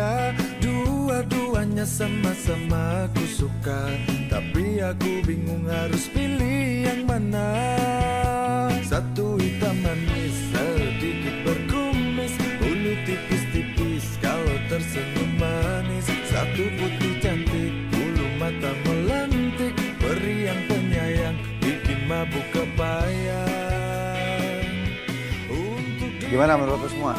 dia. Dua-duanya sama-sama aku suka, tapi aku bingung harus pilih yang mana. Satu hitam manis, sedikit berkumis, bulu tipis-tipis kalau tersenyum manis. Satu putih cantik, bulu mata melantik, peri yang penyayang, bikin mabuk kebayang. Gimana menurut lu semua?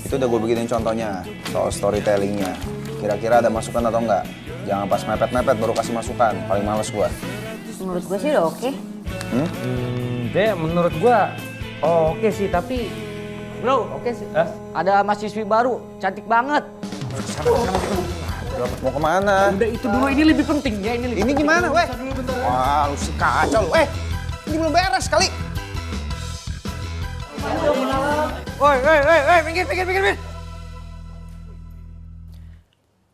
Itu udah gue bikinin contohnya soal storytellingnya. Kira-kira ada masukan atau enggak? Jangan pas mepet-mepet baru kasih masukan, paling males gue. Menurut gue sih udah oke. Menurut gue oke sih, tapi bro, oke sih. Ada mahasiswi baru, cantik banget. Mau kemana? Udah itu dulu, ini lebih penting ya. Ini gimana, weh? Wah, lu sih kacau lu. Ini belum beres kali. Woi, minggir.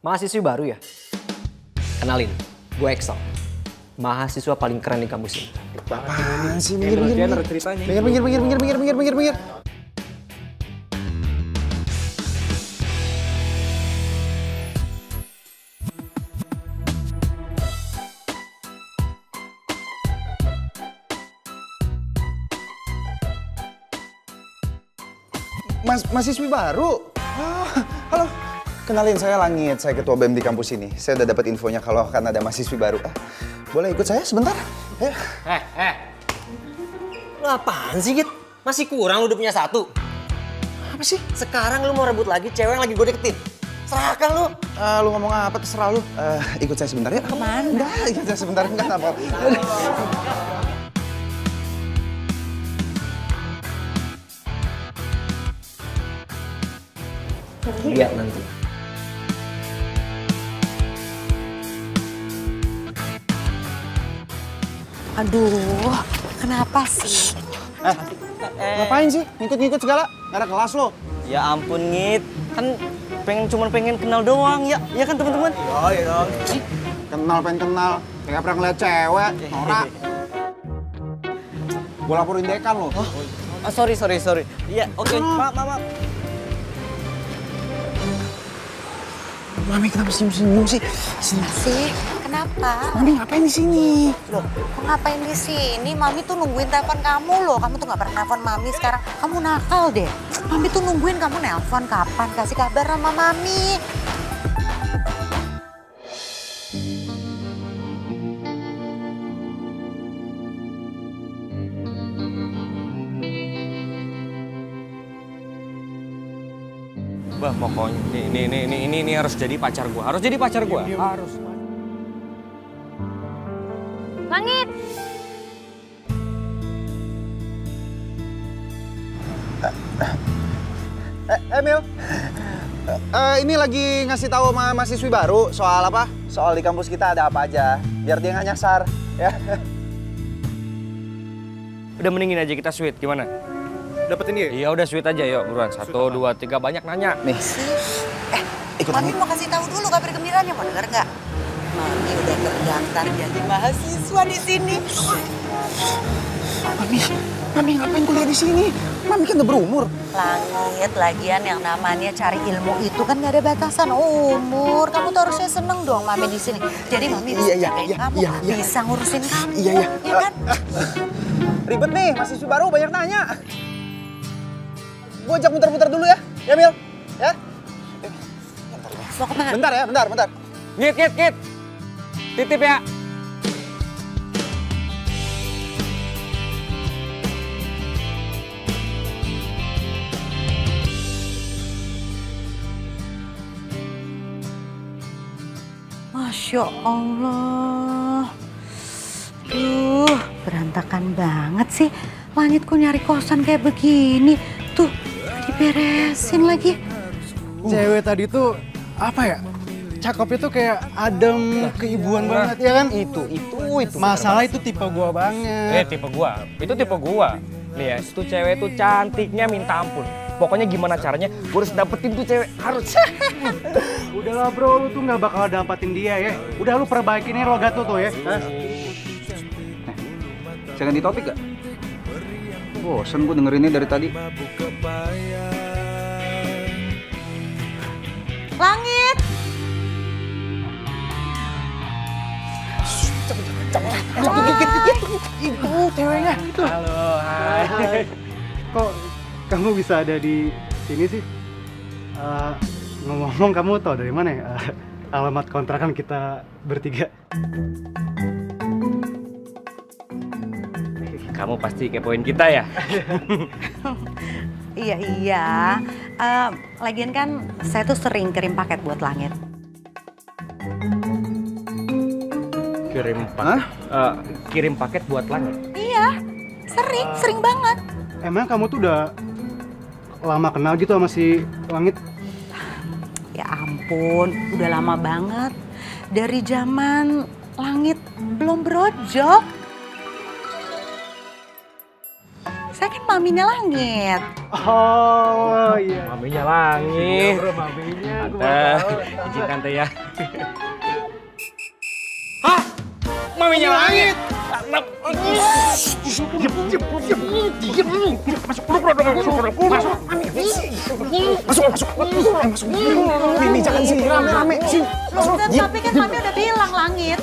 Mahasiswi baru ya? Kenalin, gue Excel. Mahasiswa paling keren di kampus ini. Apaan sih? Minggir. Mahasiswi baru? Halo. Kenalin, saya Langit, saya ketua BEM di kampus ini. Saya udah dapat infonya kalau akan ada mahasiswi baru. Boleh ikut saya sebentar? Ayo. Lu apaan sih, Git? Masih kurang lu udah punya satu. Apa sih? Sekarang lu mau rebut lagi cewek yang lagi gue deketin. Serahkan lu. Lu ngomong apa, terserah lu. Ikut saya sebentar ya. Kemana? Enggak, ikut saya sebentar. Enggak apa-apa. Lihat nanti. Aduh, kenapa sih? Ngapain sih? Ngikut-ngikut segala? Gak ada kelas lo. Ya ampun, Ngit. Kan cuma pengen kenal doang, ya kan teman-teman? Iya. Pengen kenal. Gak pernah ngeliat cewek, norak. Gue laporin dekan lo. Sorry. Iya, oke. Maaf. Mami kenapa senyum-senyum sih? Sih, kenapa? Mami ngapain di sini? Loh, kok ngapain di sini? Mami tuh nungguin telepon kamu loh. Kamu tuh nggak pernah nelfon Mami sekarang. Kamu nakal deh. Mami tuh nungguin kamu nelpon kapan? Kasih kabar sama Mami. Bah, pokoknya ini harus jadi pacar gua. Harus. Langit. Emil, ini lagi ngasih tahu sama mahasiswi baru soal apa? Soal di kampus kita ada apa aja, biar dia nggak nyasar, ya. Udah mendingin aja kita sweet, gimana? Dapetin dia? Iya udah sweet aja yuk, buruan. 1, 2, 3, banyak nanya. Nih. Ikut Mami mau kasih tahu dulu kabar gembiranya, mau denger nggak? Mami udah terdaftar jadi mahasiswa di sini. Mami ngapain kuliah di sini? Mami kan udah berumur. Langit, lagian yang namanya cari ilmu itu kan nggak ada batasan umur. Kamu tuh harusnya seneng dong Mami di sini. Jadi Mami bisa jagain kamu, bisa ngurusin kamu. Iya. Ya kan? Ribet nih, mahasiswi baru banyak nanya. Gue ajak muter-muter dulu ya, Mil? Ya? Mau kemana? Bentar ya, bentar. Ngit. Titip ya. Masya Allah. Duh, berantakan banget sih. Langit kok nyari kosan kayak begini. Tuh, diberesin lagi. Cewek tadi tuh, apa ya? Cakepnya tuh kayak adem, keibuan banget, ya kan? Itu. Masalah itu tipe gua banget. Tipe gua. Itu tipe gua. Nih ya, itu cewek tuh cantiknya minta ampun. Pokoknya gimana caranya, gua harus dapetin tuh cewek. Harus. Udahlah bro, lu tuh nggak bakal dapatin dia ya. Udah lu perbaikin aja logat lu tuh ya. Saya ganti topik gak? Bosen gue dengerinnya dari tadi. Langit! Itu ceweknya. Halo, hai. Kok kamu bisa ada di sini sih? Ngomong-ngomong, kamu tahu dari mana ya alamat kontrakan kita bertiga? Kamu pasti kepoin kita ya? Iya. Lagian kan saya tuh sering kirim paket buat Langit. Kirim paket buat Langit? Iya, sering banget. Emang kamu tuh udah lama kenal gitu sama si Langit? Ya ampun, udah lama banget. Dari zaman Langit belum brojok. Saya kan maminya Langit. Oh iya. Maminya Langit. Maminya. Tante, izin tante ya. Hah? Maminya Langit? Mimi jangan sini, rame-rame. Sini. Tapi kan mami udah bilang Langit.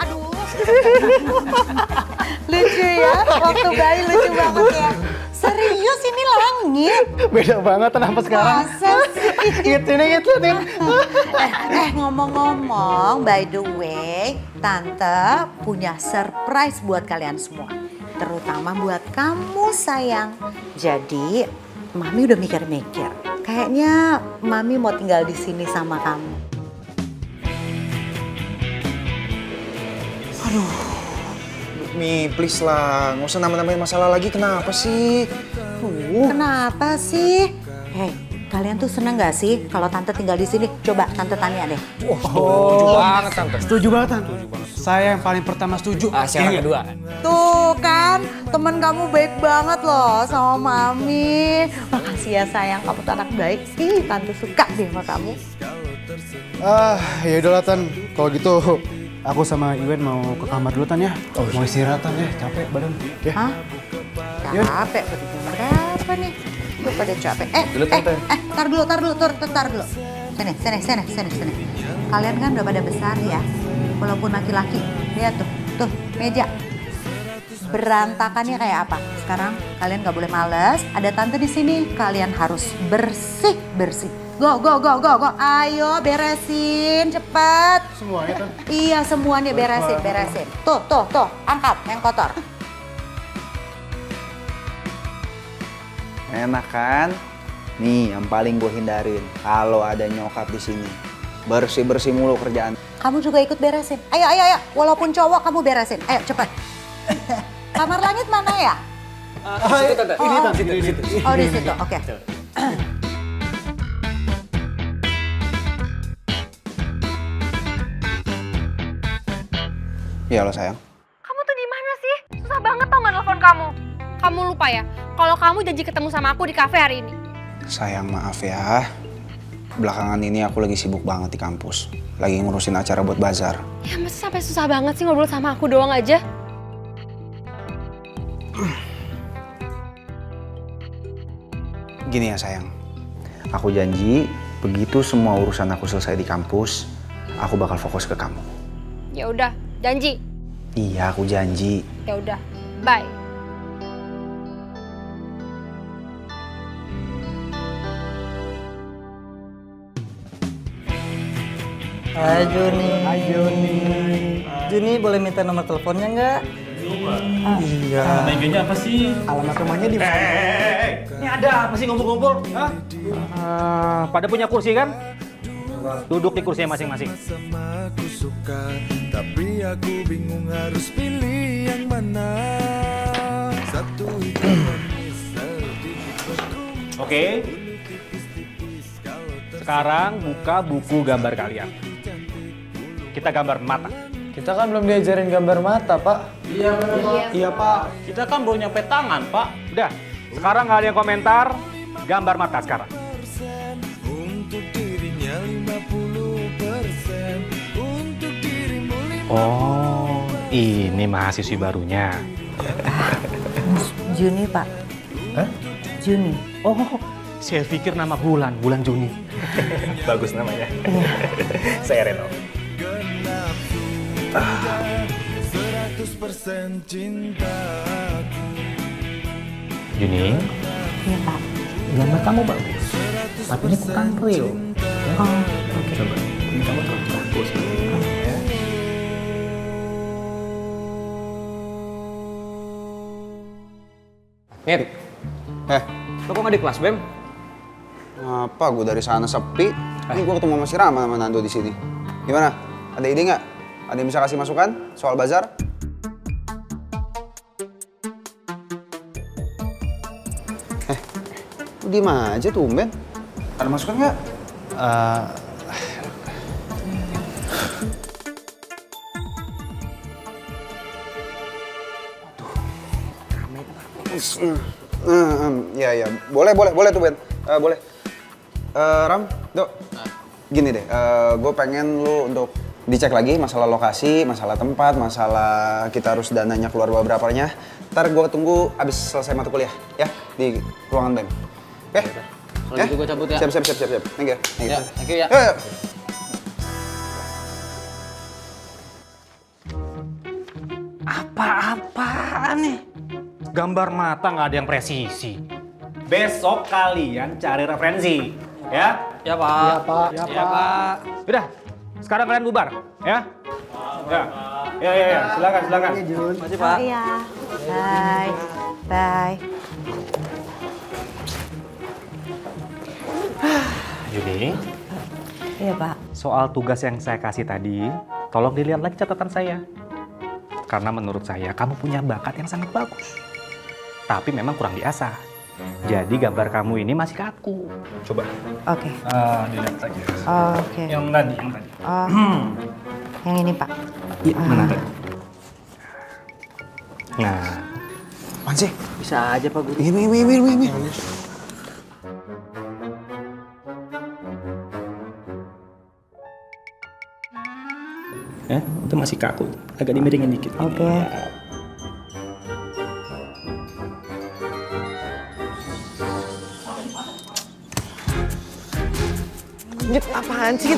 Aduh. Lucu ya, waktu bayi lucu banget ya. Serius ini Langit. Beda banget kenapa sekarang? Masa sih? Inget. Ngomong-ngomong, by the way, Tante punya surprise buat kalian semua. Terutama buat kamu, sayang. Jadi, Mami udah mikir-mikir. Kayaknya Mami mau tinggal di sini sama kamu. Mi, please lah, nggak usah nambah-nambahin masalah lagi. Kenapa sih? Kenapa sih? Hei, kalian tuh seneng gak sih kalau Tante tinggal di sini? Coba Tante tanya deh. Setuju banget, Tante. Setuju banget, Tan. Saya yang paling pertama setuju. Siapa yang kedua? Tuh kan, temen kamu baik banget loh sama Mami. Makasih ya sayang, kamu tuh anak baik. Tante suka deh sama kamu. Ya udahlah, Tan. Kalau gitu, aku sama Iwen mau ke kamar dulu, Tan ya. Mau istirahat, Tan ya. Capek badan. Ya. Hah? Capek, berarti jam berapa nih? Lu pada capek. Dulu, Tante. Tar dulu. Sini. Kalian kan udah pada besar ya. Walaupun laki-laki. Lihat tuh, meja. Berantakannya kayak apa? Sekarang kalian gak boleh males. Ada Tante di sini. Kalian harus bersih. Go. Ayo beresin, cepet. Semuanya, Tan. Iya, semuanya beresin. Tuh, angkat yang kotor. Enak kan? Nih, yang paling gue hindarin. Kalau ada nyokap di sini, bersih mulu kerjaan. Kamu juga ikut beresin. Ayo. Walaupun cowok kamu beresin. Ayo cepet. Kamar Langit mana ya? Situ, Tante. Ini, Tan. Situ. Oh di situ. Oke. Ya lo sayang. Kamu tuh di mana sih? Susah banget tau nggak nelfon kamu. Kamu lupa ya, kalau kamu janji ketemu sama aku di kafe hari ini. Sayang, maaf ya. Belakangan ini aku lagi sibuk banget di kampus. Lagi ngurusin acara buat bazar. Ya masa sampai susah banget sih ngobrol sama aku doang aja? Gini ya sayang, aku janji begitu semua urusan aku selesai di kampus, aku bakal fokus ke kamu. Ya udah, janji. Iya, aku janji. Ya udah, bye. Hai Juni. Juni boleh minta nomor teleponnya nggak? Iya. Meja apa sih? Alamat rumahnya di mana? Ini ada apa sih ngumpul-ngumpul? Hah? Pada punya kursi kan? Duduk di kursinya masing-masing. Sama aku suka, tapi aku bingung harus pilih yang mana. Satu itu manis, sedikit betul. Oke. Sekarang buka buku gambar kalian. Kita gambar mata. Kita kan belum diajarin gambar mata, Pak. Iya, benar, Pak. Iya, Pak. Kita kan baru nyampe tangan, Pak. Udah. Sekarang kalian komentar gambar mata sekarang. Untuk dirinya 50%, untuk dirimu 50%. Oh, ini mahasiswi barunya. Juni Pak. Hah? Juni. Oh, saya pikir nama Bulan Juni. Bagus namanya. Saya Reno. 100% cintaku. Juning. Iya Pak. Gambar kamu bagus. Tapi ini kurang real. Oh, oke. Coba. Ini kamu terlalu bagus. Ya. Nit. Lo kok nggak di kelas, Bem? Apa? Gue dari sana sepi. Ini gue ketemu sama si Rama sama Nando di sini. Gimana? Ada ide nggak? Ada yang bisa kasih masukan soal bazar? Lu diem aja tuh, Ben. Ada masukan nggak? Ya, boleh tuh Ben, boleh. Ram, Dok, gini deh, gue pengen lu untuk dicek lagi masalah lokasi, masalah tempat, masalah kita harus dananya keluar berapanya. Ntar gue tunggu abis selesai mata kuliah, ya, di ruangan BEM. Oke? Kalau gitu gue cabut ya. Siap. Thank you. Ya, thank you ya. Yuk. Apa-apaan nih? Gambar mata nggak ada yang presisi. Besok kalian cari referensi, ya? Ya Pak. Ya Pak. Udah, sekarang kalian bubar, ya? Ya. Silakan. Makasih Pak. Iya. Bye. Yuni, Iya Pak. soal tugas yang saya kasih tadi, tolong dilihat lagi catatan saya. Karena menurut saya kamu punya bakat yang sangat bagus. Tapi memang kurang diasah. Jadi gambar kamu ini masih kaku. Coba. Oke. Dilihat saja. Oke. Yang tadi. Oh, yang ini Pak. Iya, mana tadi? Nah. Apaan sih? Bisa aja Pak Guru. Ini. Itu masih kaku. Agak dimiringin dikit. Oke. Git, apaan sih?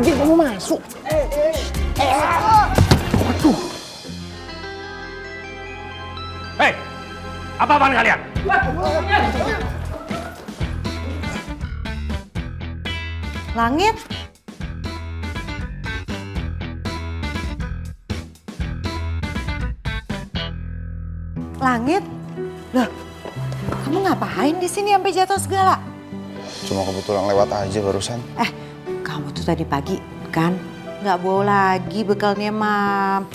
Git, kamu masuk. Waduh. Hei, apa-apaan kalian? Langit. Langit. Loh, kamu ngapain di sini sampai jatuh segala? Cuma kebetulan lewat aja barusan. Kamu tuh tadi pagi kan nggak bawa lagi bekalnya, Mam.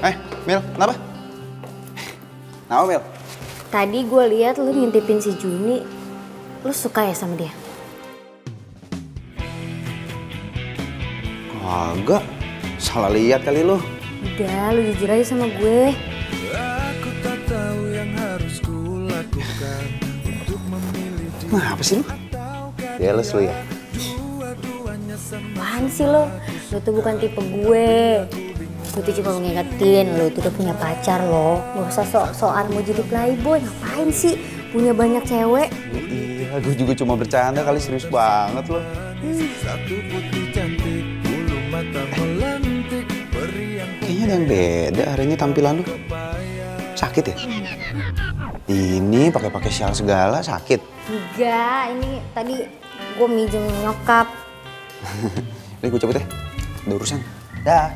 Langit, Mil, kenapa? Kenapa, Mil? Tadi gue lihat lu ngintipin si Juni. Lu suka ya sama dia? Kagak. Salah lihat kali lu. Udah, lu jujur aja sama gue. Aku tak tahu yang harus kulakukan untuk memilih dia. Nah, apa sih lu? Jealous lu ya? Apaan sih lo? Lu tuh bukan tipe gue. Gue tuh cuma mengingetin lu tuh udah punya pacar lo. Gak usah sok-sokan mau jadi playboy. Ngapain sih? Punya banyak cewek. Iya, gue juga cuma bercanda kali, serius banget lo. Satu putih cantik, bulu mata melantik, peri yang Kayaknya ada yang beda hari ini tampilan lu. Sakit ya? Ini pakai sial segala, sakit. Enggak, ini tadi gue minjem nyokap. Ini gue cabut ya, ada urusan. Dah.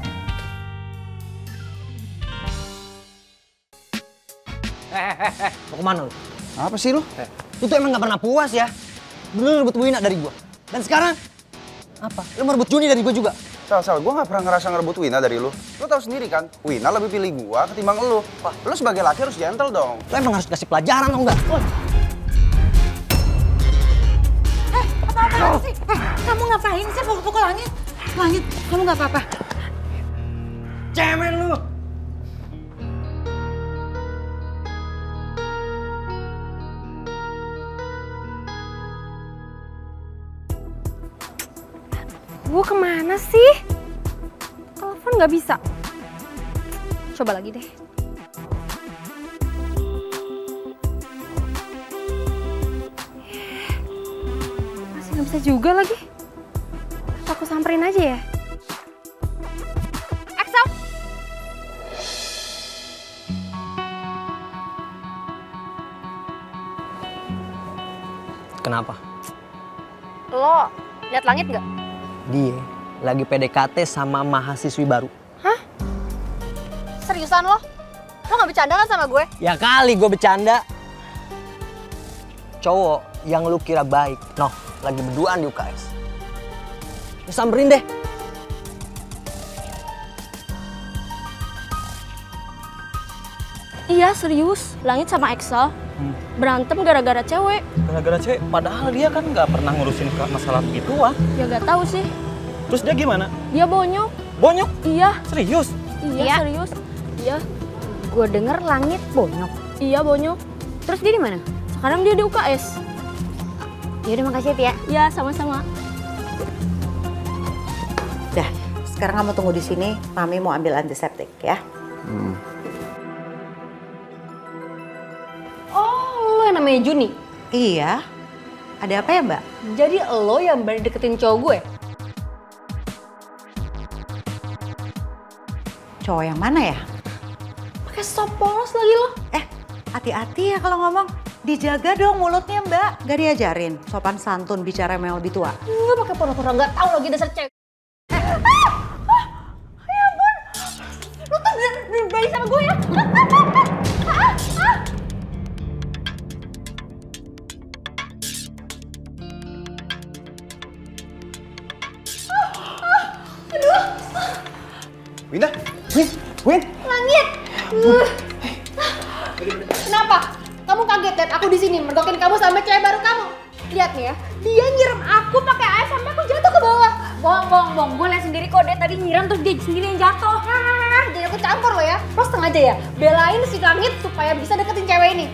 Mau kemana lu? Apa sih lu? Lu tuh emang gak pernah puas ya? Dulu rebut Wina dari gua. Dan sekarang apa? Lu merebut Juni dari gua juga. Sal, gue gak pernah ngerasa ngerebut Wina dari lu. Lu tahu sendiri kan, Wina lebih pilih gua ketimbang lu. Wah, lu sebagai laki harus gentle dong. Lu emang harus kasih pelajaran tau nggak? Apa-apa sih? Kamu ngapain sih pukul-pukul Langit? Langit, kamu nggak apa-apa? Cemen lu! Gue kemana sih? Telepon nggak bisa. Coba lagi deh. Masih nggak bisa juga lagi. Aku samperin aja ya. Axel. Kenapa? Lo lihat langit nggak? Dia lagi PDKT sama mahasiswi baru. Hah? Seriusan lo? Lo nggak bercanda kan sama gue? Ya kali gue bercanda. Cowok yang lu kira baik, noh, lagi berduaan di UKS. Ya samperin deh. Iya serius, Langit sama Excel berantem gara-gara cewek. Gara-gara cewek, padahal dia kan nggak pernah ngurusin masalah begituan. Ya gak tahu sih. Terus dia gimana? Dia bonyok. Bonyok? Iya. Serius? Iya serius. Iya. Gue denger Langit bonyok. Iya bonyok. Terus dia di mana? Sekarang dia di UKS. Yaudah makasih ya. Ya sama-sama. Dah, sekarang kamu tunggu di sini. Mami mau ambil antiseptik ya. Oh, lo yang namanya Juni? Iya. Ada apa ya, Mbak? Jadi lo yang baru deketin cowok gue? Cowok yang mana ya? Pakai sop polos lagi lo. Hati-hati ya kalau ngomong. Dijaga dong mulutnya, Mbak. Gak diajarin sopan santun bicara yang lebih tua. Nggak pakai pura-pura nggak tahu lagi dasar cewek. Ya ampun. Lo tuh baik sama gue ya? Winda, Win. Langit. Kenapa? Kamu kaget lihat aku di sini mergokin kamu sama cewek baru kamu. Lihat nih ya, dia nyiram aku pakai air sampai aku jatuh ke bawah. Bohong. Gue liat sendiri kok dia tadi nyiram terus dia sendiri yang jatuh. Jadi aku campur lo ya. Lo sengaja ya belain si Langit supaya bisa deketin cewek ini.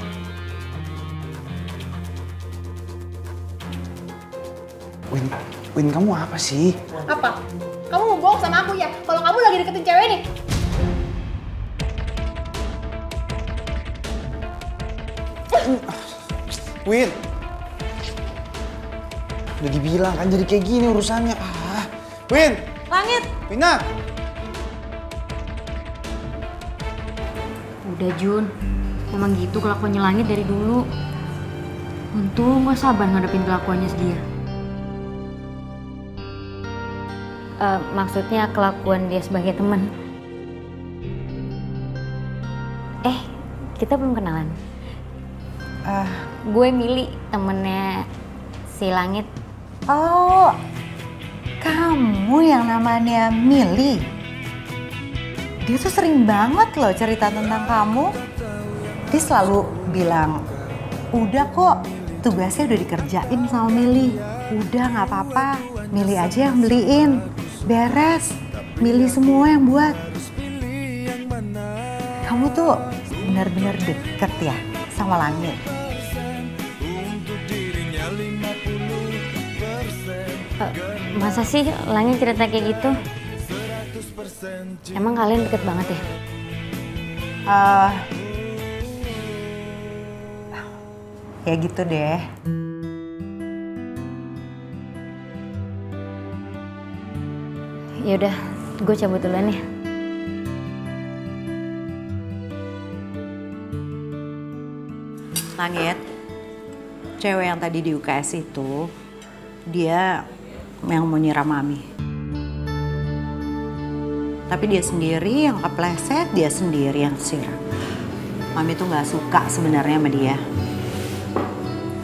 Win, kamu apa sih? Apa? Kamu mau bohong sama aku ya? Kalau kamu lagi deketin cewek ini. Win. Udah dibilang kan jadi kayak gini urusannya. Win. Langit. Winda. Udah Jun, emang gitu kelakuannya Langit dari dulu. Untung gue sabar ngadepin kelakuannya dia. Maksudnya kelakuan dia sebagai teman. Kita belum kenalan. Gue Mili, temennya si Langit. Oh, kamu yang namanya Mili. Dia tuh sering banget loh cerita tentang kamu. Dia selalu bilang, udah kok tugasnya udah dikerjain sama Mili. Udah gak apa-apa, Mili aja yang beliin. Beres, Mili semua yang buat. Kamu tuh benar-benar deket ya sama Langit. Masa sih Langit cerita kayak gitu? Emang kalian deket banget ya? Ya gitu deh. Yaudah, gue cabut duluan ya. Langit, cewek yang tadi di UKS itu, dia yang mau nyiram Mami. Tapi dia sendiri yang kepleset, dia sendiri yang siram. Mami tuh gak suka sebenarnya sama dia.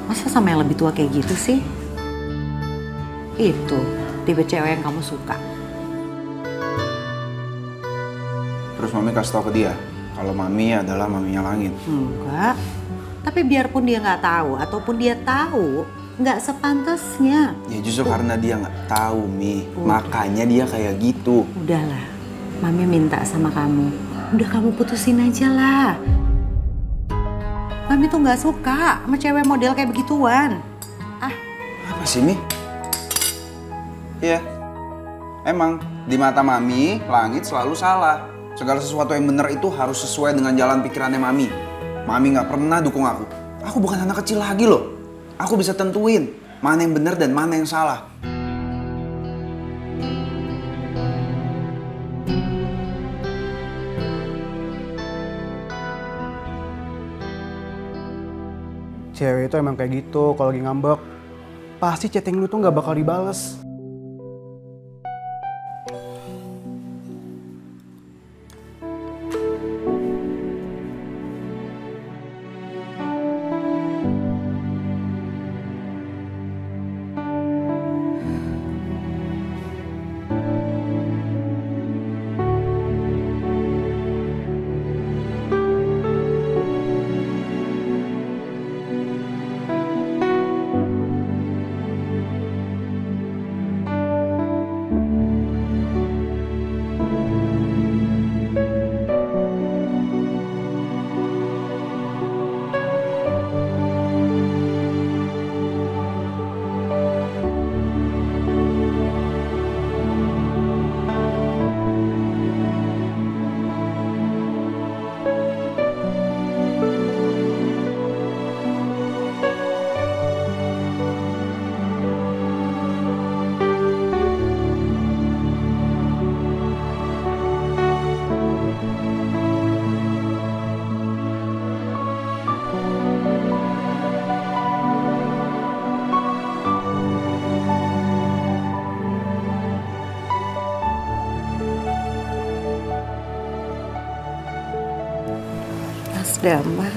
Masa sama yang lebih tua kayak gitu sih? Itu tipe cewek yang kamu suka. Terus Mami kasih tau ke dia kalau Mami adalah maminya Langit. Enggak. Tapi biarpun dia nggak tahu ataupun dia tahu, nggak sepantasnya. Ya justru karena dia nggak tahu, Mi. Makanya dia kayak gitu. Udahlah, Mami minta sama kamu. Udah kamu putusin aja lah. Mami tuh nggak suka sama cewek model kayak begituan. Apa sih, Mi? Iya. Emang di mata Mami, langit selalu salah. Segala sesuatu yang benar itu harus sesuai dengan jalan pikirannya Mami. Mami nggak pernah dukung aku. Aku bukan anak kecil lagi loh. Aku bisa tentuin mana yang benar dan mana yang salah. Cewek itu emang kayak gitu, kalau lagi ngambek, pasti chatting lu tuh nggak bakal dibales. Damar,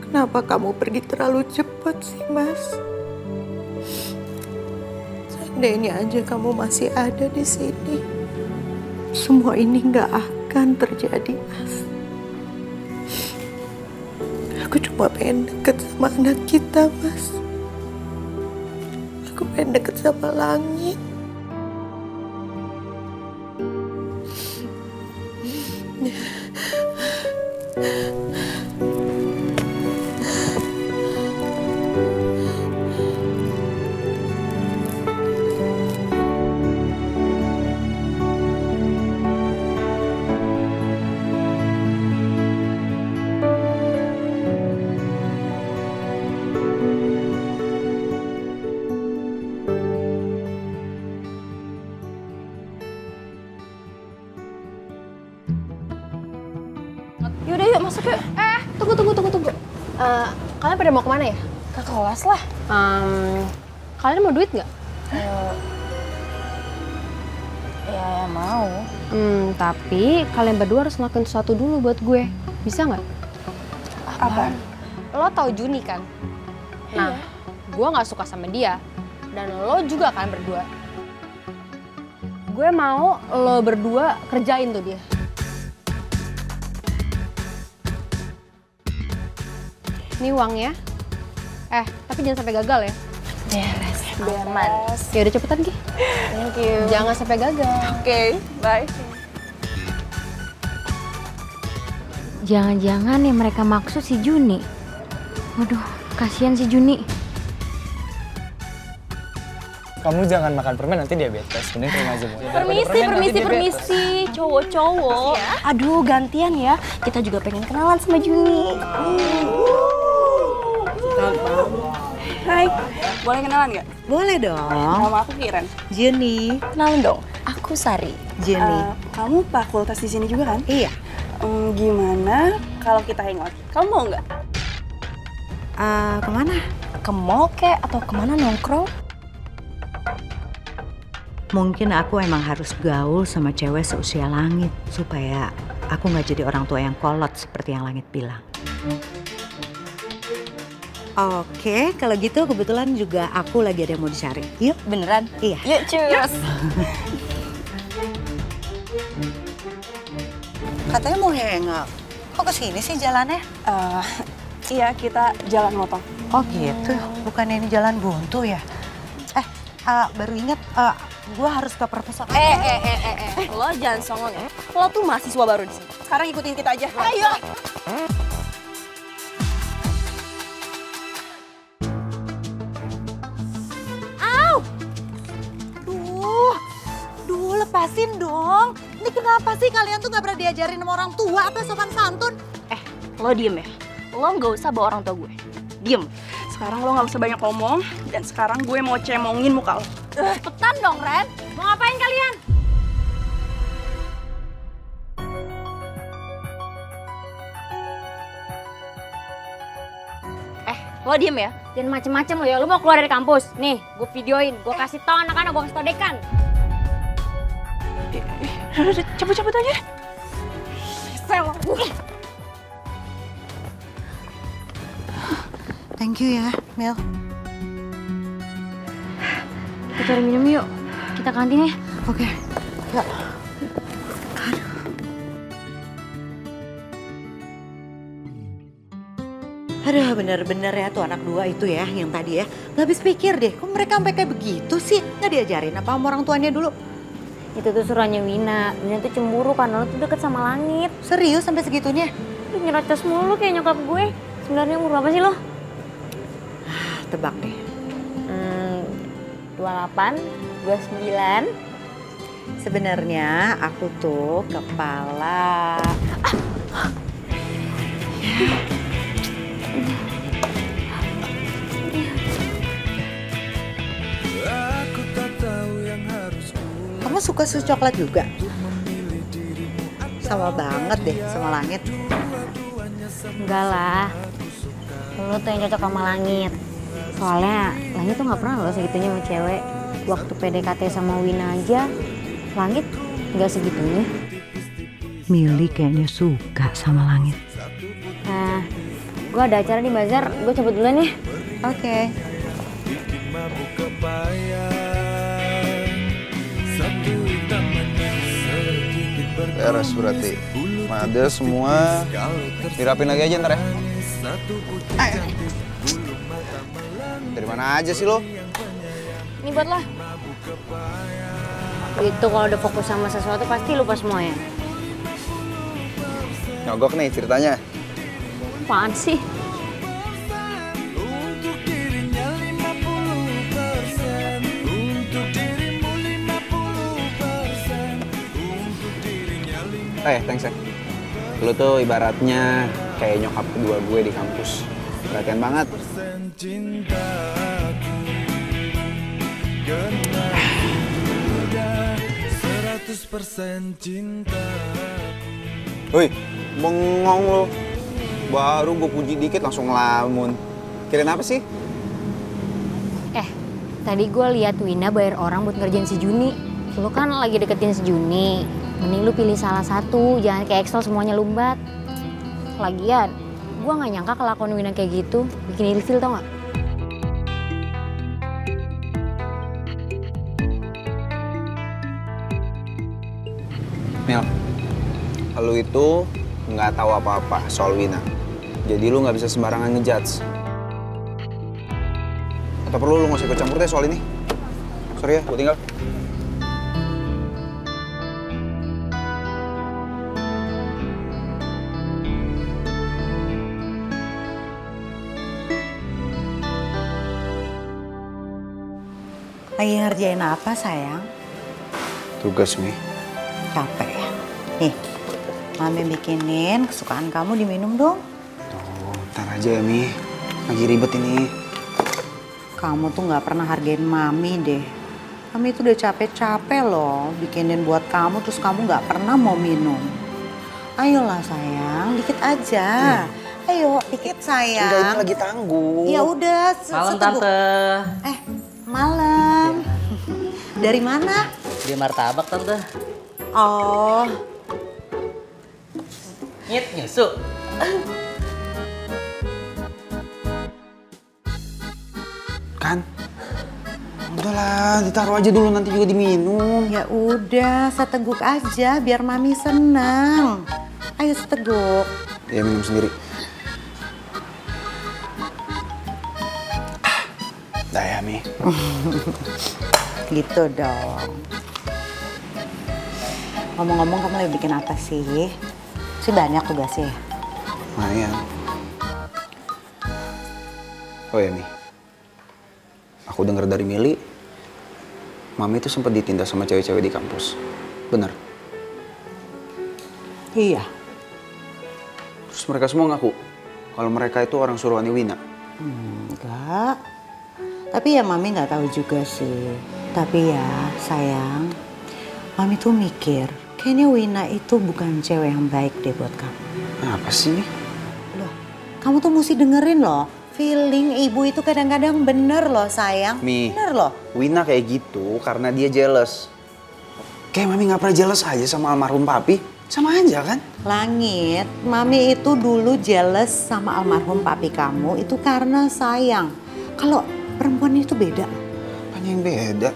kenapa kamu pergi terlalu cepat sih, Mas? Seandainya aja kamu masih ada di sini, semua ini nggak akan terjadi, Mas. Aku cuma pengen deket sama anak kita, Mas. Aku pengen deket sama langit. Yaudah yuk masuk yuk. Tunggu. Kalian pada mau kemana ya? Ke kelas lah. Kalian mau duit nggak? Ya mau. Tapi kalian berdua harus ngelakuin sesuatu dulu buat gue. Bisa nggak? Apa? Lo tau Juni kan? Nah, gue nggak suka sama dia. Dan lo juga kan berdua. Gue mau lo berdua kerjain tuh dia. Ini uangnya. Tapi jangan sampai gagal ya. Beres. Ya udah cepetan Gi. Thank you. Jangan sampai gagal. Oke, bye. Jangan-jangan yang mereka maksud si Juni. Waduh, kasihan si Juni. Kamu jangan makan permen nanti diabetes. Mending terima aja. Permisi. Cowok-cowok. Aduh, gantian ya. Kita juga pengen kenalan sama Juni. Hai, boleh kenalan nggak? Boleh dong. Nama aku Kiran. Juni. Kenalin dong. Aku Sari. Juni. Kamu fakultas di sini juga kan? Iya. Gimana kalau kita hangout? Kamu mau nggak? Kemana? Ke mall kek atau kemana nongkrong? Mungkin aku emang harus gaul sama cewek seusia Langit supaya aku nggak jadi orang tua yang kolot seperti yang Langit bilang. Oke, kalau gitu kebetulan juga aku lagi ada yang mau dicari. Yuk. Beneran? Iya. Yuk, cheers. Katanya mau hangout. Kok kesini sih jalannya? Iya, kita jalan motong. Oh gitu, bukannya ini jalan buntu ya? Baru inget, gue harus ke perpustakaan. Lo jangan songong ya. Lo tuh mahasiswa baru di sini. Sekarang ikutin kita aja. Ayo. jelasin dong. Ini kenapa sih kalian tuh gak pernah diajarin sama orang tua apa sopan santun? Lo diem ya. Lo nggak usah bawa orang tua gue. Diem. Sekarang lo nggak usah banyak ngomong. Dan sekarang gue mau cemongin muka lo. Cepetan dong, Ren. Mau ngapain kalian? Lo diem ya. Jangan macem-macem lo ya, lo mau keluar dari kampus. Nih, gue videoin, gue kasih tau anak-anak, gue kasih tau dekan. Udah, cabut-cabut aja. Sel. Thank you ya, Mel. Kita cari minum yuk, kita kantin ya. Oke. Ya. Aduh, bener-bener ya tuh anak dua itu ya, yang tadi ya. Gak habis pikir deh, kok mereka sampai kayak begitu sih? Gak diajarin apa sama orang tuanya dulu? Itu tuh suruhannya Wina. Wina tuh cemburu karena lo tuh deket sama Langit. Serius sampai segitunya? Lu nyerocos mulu kayak nyokap gue. Sebenarnya umur berapa sih lo? Tebak deh. 28, 29. Sebenarnya aku tuh kepala... Kamu suka susu coklat juga? Sama banget deh sama Langit. Enggak lah. Lo tuh yang cocok sama Langit. Soalnya Langit tuh gak pernah loh segitunya sama cewek. Waktu PDKT sama Wina aja, Langit gak segitunya. Mili kayaknya suka sama Langit. Nah, gue ada acara di bazar, gue cabut duluan ya. Oke. Beres berarti. Ada semua. Dirapin lagi aja ntar ya. Dari mana aja sih lo? Ini buat lo. Itu kalau udah fokus sama sesuatu pasti lupa semuanya. Nyogok nih ceritanya. Apaan sih? Thanks ya. Lu tuh ibaratnya kayak nyokap kedua gue di kampus. Perhatian banget. Woi, bengong lu. Baru gue puji dikit langsung ngelamun. Kirain apa sih? Tadi gue lihat Wina bayar orang buat ngerjain si Juni. Lu kan lagi deketin si Juni. Mending lu pilih salah satu, jangan kayak Excel semuanya lumbat. Lagian, gue gak nyangka kelakuan Wina kayak gitu, bikin ilfil tau gak? Mel, lu itu nggak tahu apa-apa soal Wina. Jadi lu nggak bisa sembarangan ngejudge. Atau perlu lu nggak usah ikut campur deh soal ini. Sorry ya, gue tinggal. Lagi ngerjain apa sayang? Tugas, Mi. Capek ya? Nih, Mami bikinin kesukaan kamu diminum dong. Tuh, ntar aja ya, Mi. Lagi ribet ini. Kamu tuh nggak pernah hargain Mami deh. Mami itu udah capek-capek loh bikinin buat kamu, terus kamu nggak pernah mau minum. Ayolah sayang, dikit aja. Ayo, dikit sayang. Enggak, ini lagi tangguh. Ya udah, Malam Tante. Malam. Dari mana? Di martabak Tante. Oh. Nyet nyusu. Kan? Udahlah, ditaruh aja dulu nanti juga diminum. Ya udah, seteguk aja biar Mami senang. Ayo seteguk. Ya minum sendiri. Dah ya, Mi. Gitu dong. Ngomong-ngomong kamu lagi bikin apa sih? Sih banyak tugasnya. Lumayan. Oh ya, Mi. Aku dengar dari Mili, Mami itu sempat ditindas sama cewek-cewek di kampus. Bener. Iya. Terus mereka semua ngaku kalau mereka itu orang suruhannya Wina. Enggak. Tapi ya Mami nggak tahu juga sih. Tapi ya sayang, Mami tuh mikir kayaknya Wina itu bukan cewek yang baik deh buat kamu. Apa sih? Loh, kamu tuh mesti dengerin loh. Feeling ibu itu kadang-kadang bener loh sayang. Bener loh. Wina kayak gitu karena dia jealous. Kayak Mami nggak pernah jealous aja sama almarhum papi. Sama aja kan? Langit, Mami itu dulu jealous sama almarhum papi kamu itu karena sayang. Kalau perempuan itu beda. Apanya yang beda?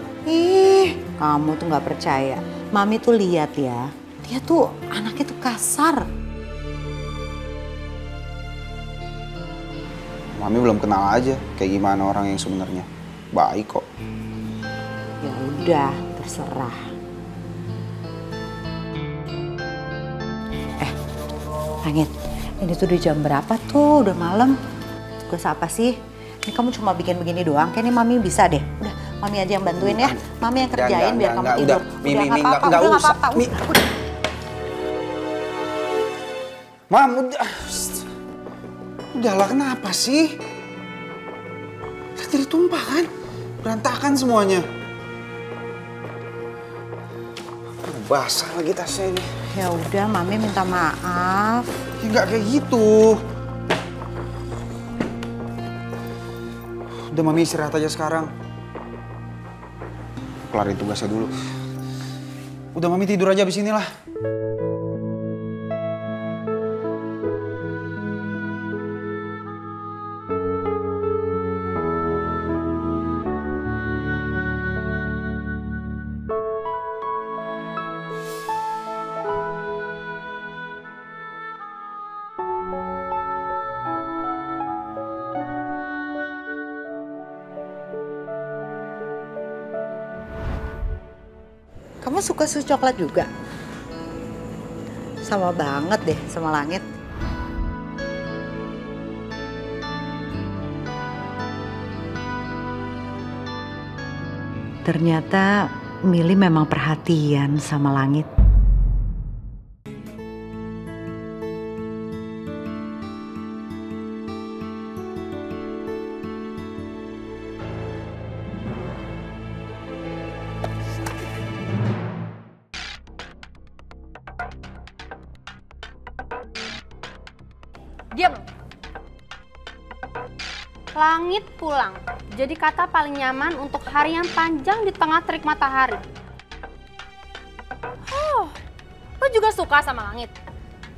Kamu tuh nggak percaya. Mami tuh lihat ya, dia tuh anaknya tuh kasar. Mami belum kenal aja kayak gimana orang yang sebenarnya. Baik kok. Ya udah, terserah. Langit, ini tuh udah jam berapa tuh? Udah malam. Tugas apa sih? Ini kamu cuma bikin begini doang. Kayaknya Mami bisa deh. Udah, Mami aja yang bantuin ya. Mami yang kerjain biar kamu tidur. Udah, Mimi nggak usah. apa-apa. Udah. Mam, udah. Udahlah, kenapa sih? Jadi tumpah kan? Berantakan semuanya. Basah lagi tasnya ini. Ya udah, Mami minta maaf. Ya nggak kayak gitu. Udah Mami istirahat aja sekarang. Kelarin tugasnya dulu. Udah Mami tidur aja abis inilah. Kamu suka susu coklat juga? Sama banget deh sama Langit. Ternyata Mili memang perhatian sama Langit. Diam. Langit pulang. Jadi kata paling nyaman untuk hari yang panjang di tengah terik matahari. Oh, lo juga suka sama Langit?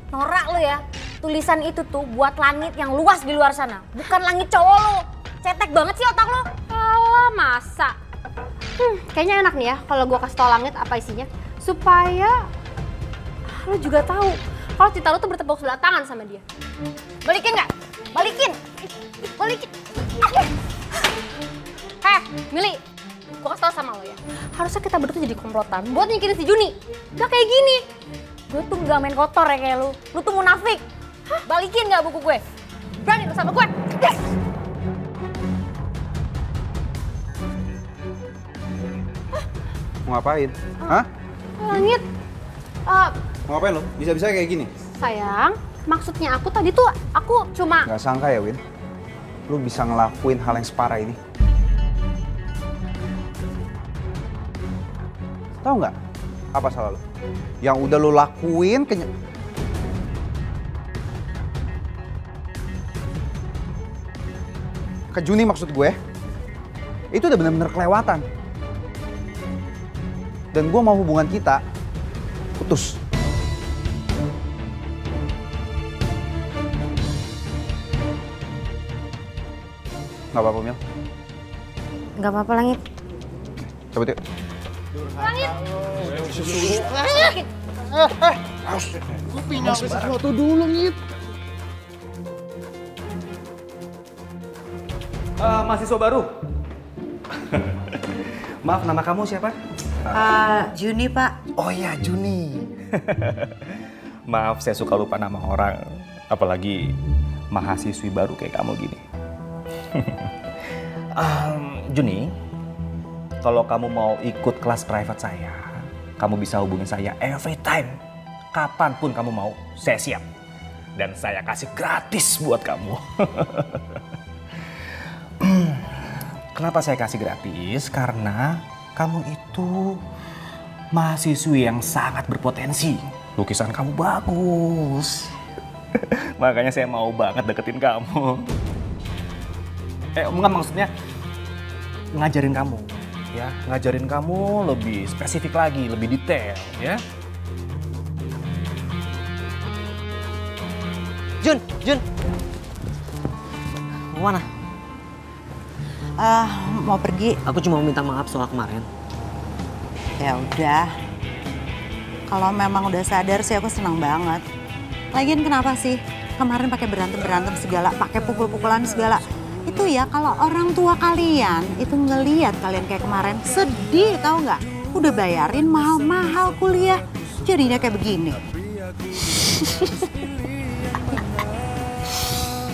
Norak lo ya. Tulisan itu tuh buat langit yang luas di luar sana. Bukan langit cowok lo. Cetek banget sih otak lo. Alah, masa? Kayaknya enak nih ya kalau gue kasih tau Langit apa isinya. Supaya lo juga tahu kalau cinta lo tuh bertepuk sebelah tangan sama dia. Balikin nggak? Balikin! Balikin! Mili, gue kasih tau sama lo ya. Harusnya kita berdua tuh jadi komplotan buat nyingkirin si Juni. Gak kayak gini. Gue tuh gak main kotor ya kayak lu. Lu tuh munafik. Balikin gak buku gue? Berani lu sama gue? Mau ngapain? Hah? Langit. Mau ngapain lo? Bisa-bisa kayak gini? Sayang, maksudnya aku tadi tuh aku cuma... Gak sangka ya, Win. Lu bisa ngelakuin hal yang separah ini. Tahu nggak apa salah lo? Yang udah lo lakuin ke Juni maksud gue, itu udah bener-bener kelewatan. Dan gue mau hubungan kita putus. Nggak apa-apa, Mil? Nggak apa-apa, Langit. Cabut yuk. Langit! Langit! Lu pinjam sesuatu dulu, Ngit. Mahasiswa baru. Maaf, nama kamu siapa? Juni, Pak. Oh iya, Juni. Maaf, saya suka lupa nama orang. Apalagi mahasiswi baru kayak kamu gini. Juni, kalau kamu mau ikut kelas private saya, kamu bisa hubungin saya every time. Kapanpun kamu mau, saya siap. Dan saya kasih gratis buat kamu. Kenapa saya kasih gratis? Karena kamu itu mahasiswi yang sangat berpotensi. Lukisan kamu bagus. Makanya saya mau banget deketin kamu. Enggak, maksudnya ngajarin kamu. Ya, ngajarin kamu lebih spesifik lagi, lebih detail, ya. Jun. Mau mana? Mau pergi. Aku cuma mau minta maaf soal kemarin. Ya udah. Kalau memang udah sadar sih aku senang banget. Lagian kenapa sih kemarin pakai berantem segala, pakai pukul-pukulan segala. Itu ya kalau orang tua kalian itu ngeliat kalian kayak kemarin sedih, tahu nggak? Udah bayarin mahal-mahal kuliah, jadinya kayak begini.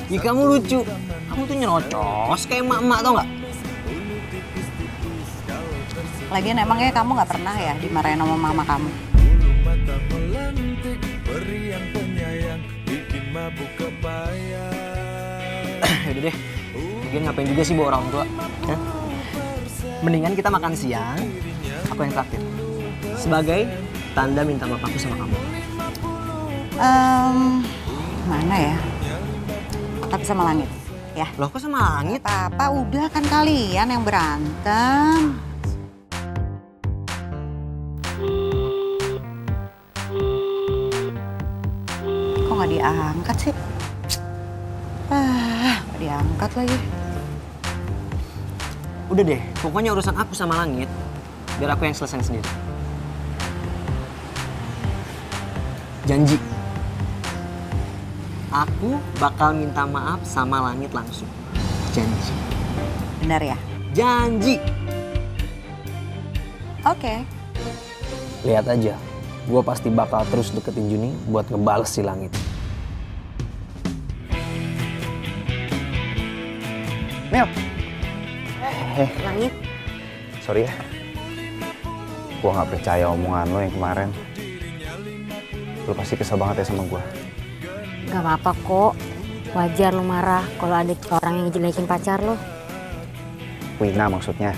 Ih, kamu lucu. Kamu tuh nyerocos kayak emak-emak, tau nggak? Lagian emangnya kamu nggak pernah ya dimarahin sama mama kamu? Yaudah deh, mungkin ngapain juga sih bawa orang tua? Hah? Mendingan kita makan siang, aku yang traktir. Sebagai tanda minta maaf aku sama kamu. Mana ya? Tapi sama langit, ya. Loh, kok sama langit? Papa udah kan kalian yang berantem. Kok nggak diangkat sih? Nggak diangkat lagi. Udah deh, pokoknya urusan aku sama langit, biar aku yang selesain sendiri. Janji. Aku bakal minta maaf sama langit langsung. Janji. Benar ya? Janji. Oke. Lihat aja, gue pasti bakal terus deketin Juni buat ngebales si langit. Mel. Langit. Sorry ya. Gua nggak percaya omongan lo yang kemarin. Lo pasti kesel banget ya sama gua. Gak apa-apa kok. Wajar lo marah kalau ada orang yang jelekin pacar lo. Wina maksudnya.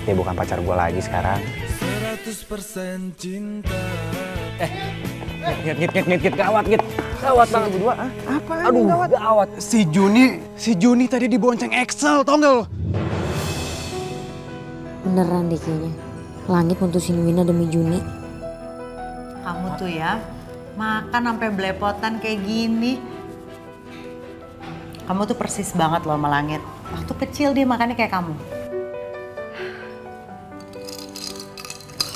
Dia bukan pacar gua lagi sekarang. 100% cinta. Git, gawat, Git. Gawat banget berdua. Apa? Aduh, gawat. Si Juni tadi dibonceng Excel, tau nggak lo? Beneran deh kayaknya. Langit mutusin Wina demi Juni. Kamu tuh ya, makan sampai belepotan kayak gini. Kamu tuh persis banget loh sama langit. Waktu kecil dia makannya kayak kamu.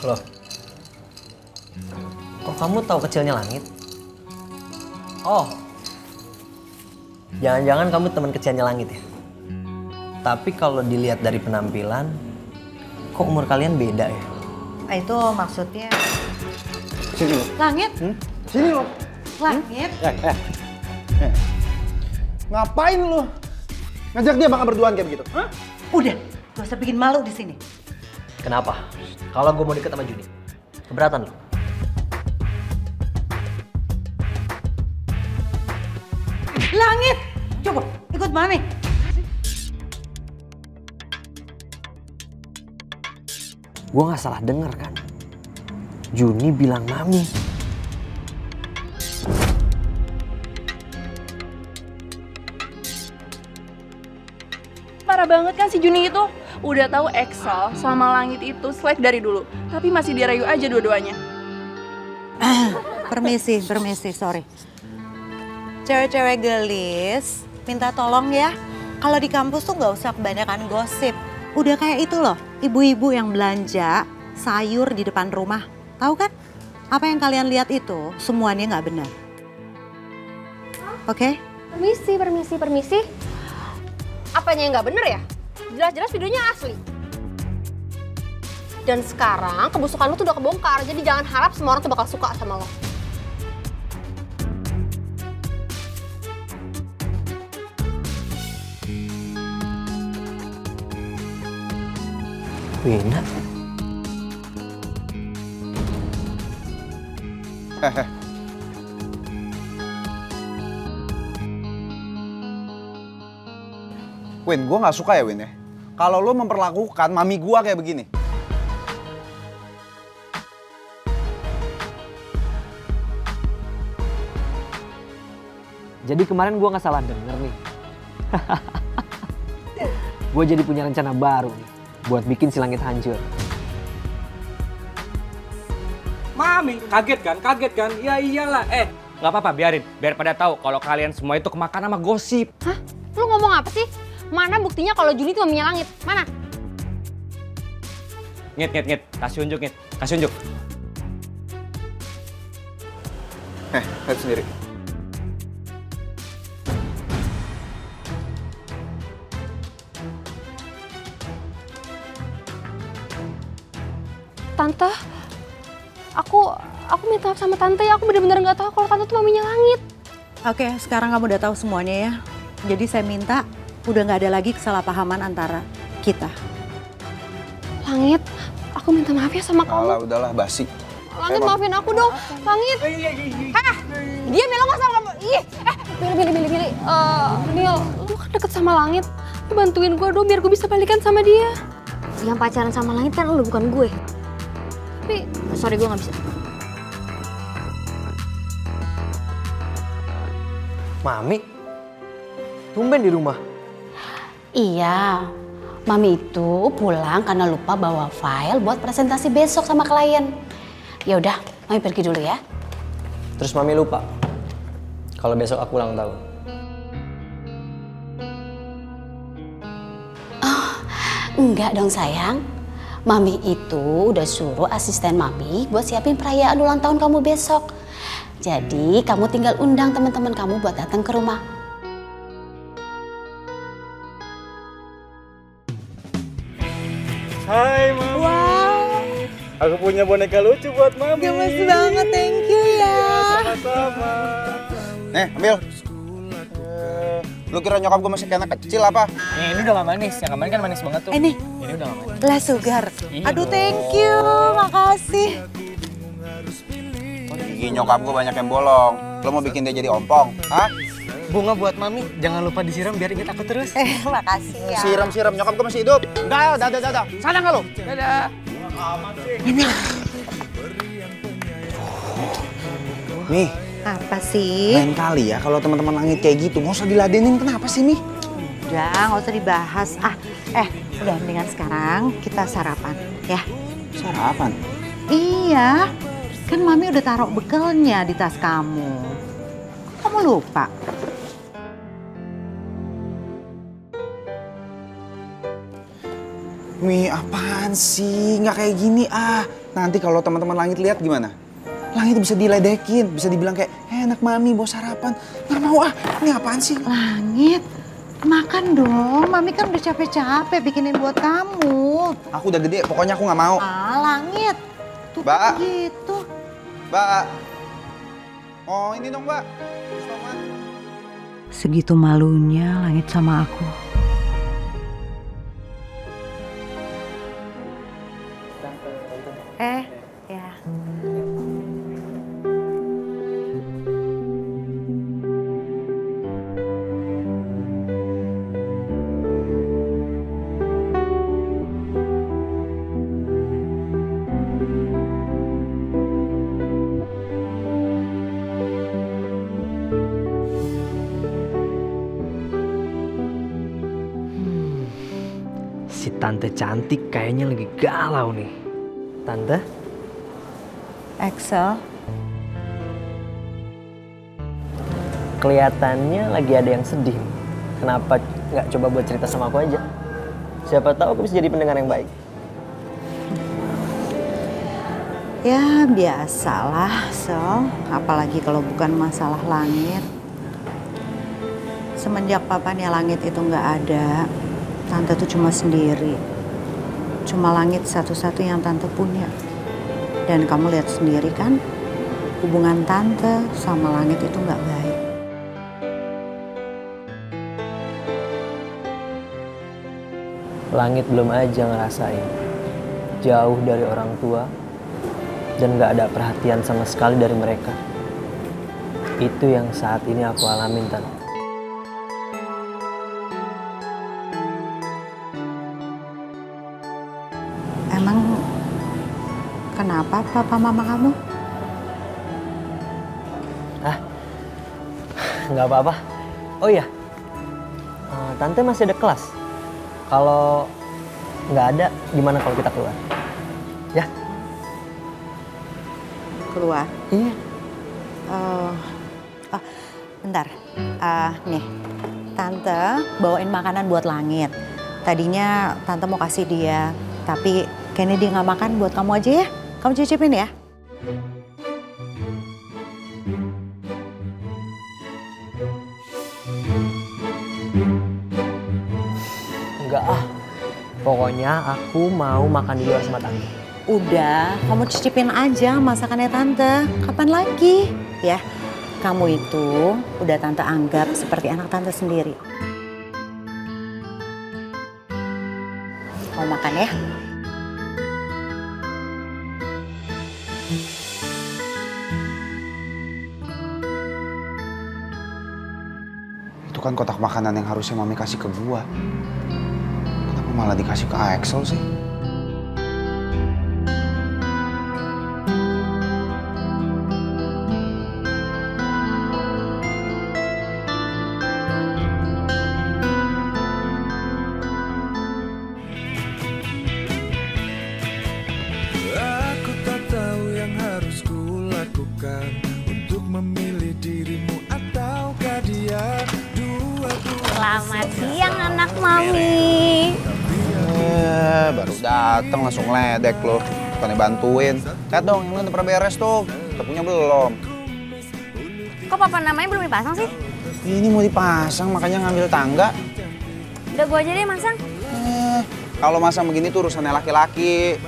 Loh, kok kamu tahu kecilnya langit? Oh, jangan-jangan kamu teman kecilnya langit ya? Tapi kalau dilihat dari penampilan, kok umur kalian beda ya? Nah, itu maksudnya. Sini lo. Langit? Sini lo. Langit? Ngapain lo? Ngajak dia makan berduaan kayak begitu? Hah? Udah, gak usah bikin malu di sini. Kenapa? Kalau gue mau deket sama Juni, keberatan lo? Langit! Coba, ikut Mami. Gue gak salah denger kan? Juni bilang Mami. Parah banget kan si Juni itu. Udah tahu Excel sama langit itu selek dari dulu. Tapi masih dirayu aja dua-duanya. Permisi, sorry. Cewek-cewek gelis, minta tolong ya. Kalau di kampus tuh gak usah kebanyakan gosip. Udah kayak itu loh, ibu-ibu yang belanja sayur di depan rumah. Tahu kan? Apa yang kalian lihat itu semuanya nggak benar. Oke? Permisi. Apanya yang nggak bener ya? Jelas-jelas videonya asli. Dan sekarang kebusukan lu tuh udah kebongkar, jadi jangan harap semua orang tuh bakal suka sama lo. Wina? Win, gue nggak suka ya Win ya. Kalau lo memperlakukan mami gue kayak begini. Jadi kemarin gue nggak salah denger nih. Gue jadi punya rencana baru nih buat bikin si langit hancur. Mami, kaget kan? Ya iyalah. Nggak apa-apa, biarin. Biar pada tahu kalau kalian semua itu kemakan sama gosip. Hah? Lu ngomong apa sih? Mana buktinya kalau Juni itu maminya langit? Mana? Ngit. Kasih unjuk, Ngit. Kasih unjuk. Lihat sendiri. Tante, aku minta maaf sama Tante ya. Aku bener-bener nggak tahu kalau Tante tuh maminya langit. Oke, sekarang kamu udah tahu semuanya ya. Jadi saya minta udah nggak ada lagi kesalahpahaman antara kita. Langit, aku minta maaf ya sama kamu. Alah, udahlah basi. Langit maafin aku dong, Langit. Hah? Diam ya, lo nggak salah. Ih, Billy. Nil, lo kan deket sama Langit. Lo bantuin gue dong biar gue bisa balikan sama dia. Yang pacaran sama Langit kan lo, bukan gue. Tapi, Sorry, gue nggak bisa. Mami, tumben di rumah. Iya, Mami itu pulang karena lupa bawa file buat presentasi besok sama klien. Ya udah, Mami pergi dulu ya. Terus Mami lupa kalau besok aku ulang tahun. Oh, enggak dong sayang. Mami itu udah suruh asisten Mami buat siapin perayaan ulang tahun kamu besok. Jadi kamu tinggal undang teman-teman kamu buat datang ke rumah. Hai Mami. Wow. Aku punya boneka lucu buat Mami. Gemes banget, thank you ya. Sama-sama. Nih, ambil. Lu kira nyokap gue masih kayak anak kecil apa? Ini udah gak manis, yang kemarin kan manis banget tuh. Ini udah gak manis. lah sugar. Aduh, thank you, makasih. Gigi nyokap gue banyak yang bolong. Lo mau bikin dia jadi ompong? Hah? Bunga buat Mami, jangan lupa disiram biar inget aku terus. Makasih ya. Siram, nyokap gue masih hidup. Enggak, dadah. Sana nggak lo? Dadah. Nih, Apa sih? lain kali ya kalau teman-teman Langit kayak gitu, nggak usah diladenin. Kenapa sih, Mi? Udah, nggak usah dibahas. Udah mendingan sekarang kita sarapan, ya. Sarapan? Iya, kan Mami udah taruh bekalnya di tas kamu. Kamu lupa? Mi, apaan sih? Nggak kayak gini Nanti kalau teman-teman Langit lihat gimana? Langit bisa diledekin, bisa dibilang kayak, enak Mami bawa sarapan. Nggak mau ini apaan sih? Langit, makan dong. Mami kan udah capek-capek bikinin buat kamu. Aku udah gede, pokoknya aku nggak mau. Langit. Tuh Mbak. gitu. Mbak. Oh, ini dong, Mbak. Segitu malunya Langit sama aku. Ya. Si Tante cantik kayaknya lagi galau nih. Tante? Axel. Kelihatannya lagi ada yang sedih. Kenapa nggak coba buat cerita sama aku aja? Siapa tahu aku bisa jadi pendengar yang baik. Ya biasalah, Sel. Apalagi kalau bukan masalah Langit. Semenjak papanya Langit itu nggak ada, Tante tuh cuma sendiri. Cuma Langit satu-satu yang Tante punya. Dan kamu lihat sendiri kan, hubungan Tante sama Langit itu nggak baik. Langit belum aja ngerasain jauh dari orang tua, dan gak ada perhatian sama sekali dari mereka. Itu yang saat ini aku alamin, Tan. Emang kenapa papa mama kamu? Nggak apa-apa. Oh iya, Tante masih ada kelas. Kalau nggak ada, gimana kalau kita keluar? Ya? Keluar? Iya. Bentar. Nih, Tante bawain makanan buat Langit. Tadinya Tante mau kasih dia, tapi kayaknya dia nggak makan, buat kamu aja ya. Kamu cicipin ya. Enggak pokoknya aku mau makan di luar sama Tante. Udah, kamu cicipin aja masakannya Tante. Kapan lagi? Ya, kamu itu udah Tante anggap seperti anak Tante sendiri. Mau makan ya? Itu kan kotak makanan yang harusnya Mami kasih ke gua. Kenapa malah dikasih ke Axel sih? Aku tak tahu yang harus kulakukan untuk memilih dirimu ataukah dia. Selamat siang anak Mami. Baru datang langsung ledek lo. Bukannya bantuin. Lihat dong, yang udah pernah beres tuh. Tepunya belum. Kok papa namanya belum dipasang sih? Ini mau dipasang, makanya ngambil tangga. Udah gua aja deh masang. Kalau masang begini tuh urusannya laki-laki.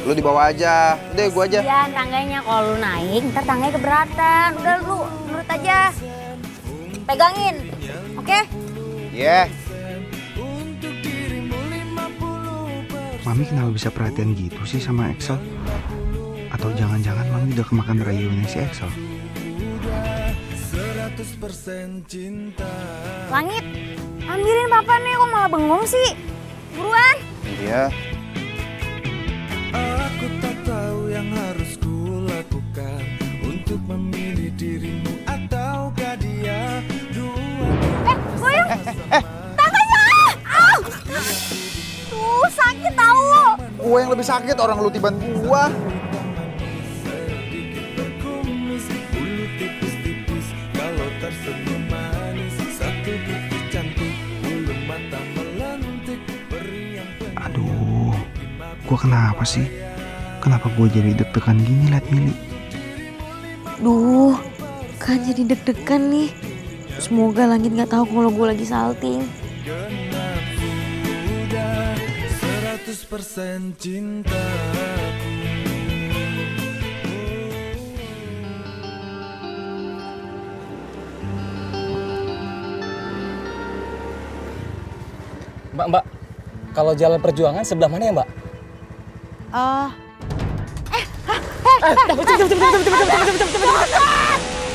Lu dibawa aja. Udah, gua aja. Iya, tangganya kalau lu naik, ntar tangganya keberatan. Udah lu nurut aja. Pegangin, oke? Iya. Mami kenapa bisa perhatian gitu sih sama Axel? Atau jangan-jangan Mami udah kemakan rayuannya si Axel? Langit, ambilin papa nih, kok malah bengong sih? Buruan. Iya. Aku tak tahu yang harus kulakukan untuk memilih dirimu ataukah dia. Boyong! Tangannya! Au! Tuh, sakit tau. Gua yang lebih sakit, orang lu tiban gua. Aduh, gua kenapa sih? Kenapa gua jadi deg-degan gini liat Mili? Duh, kan jadi deg-degan nih. Semoga Langit nggak tahu kalau gue lagi salting. 100% cinta. Mbak, kalau jalan perjuangan sebelah mana ya, Mbak?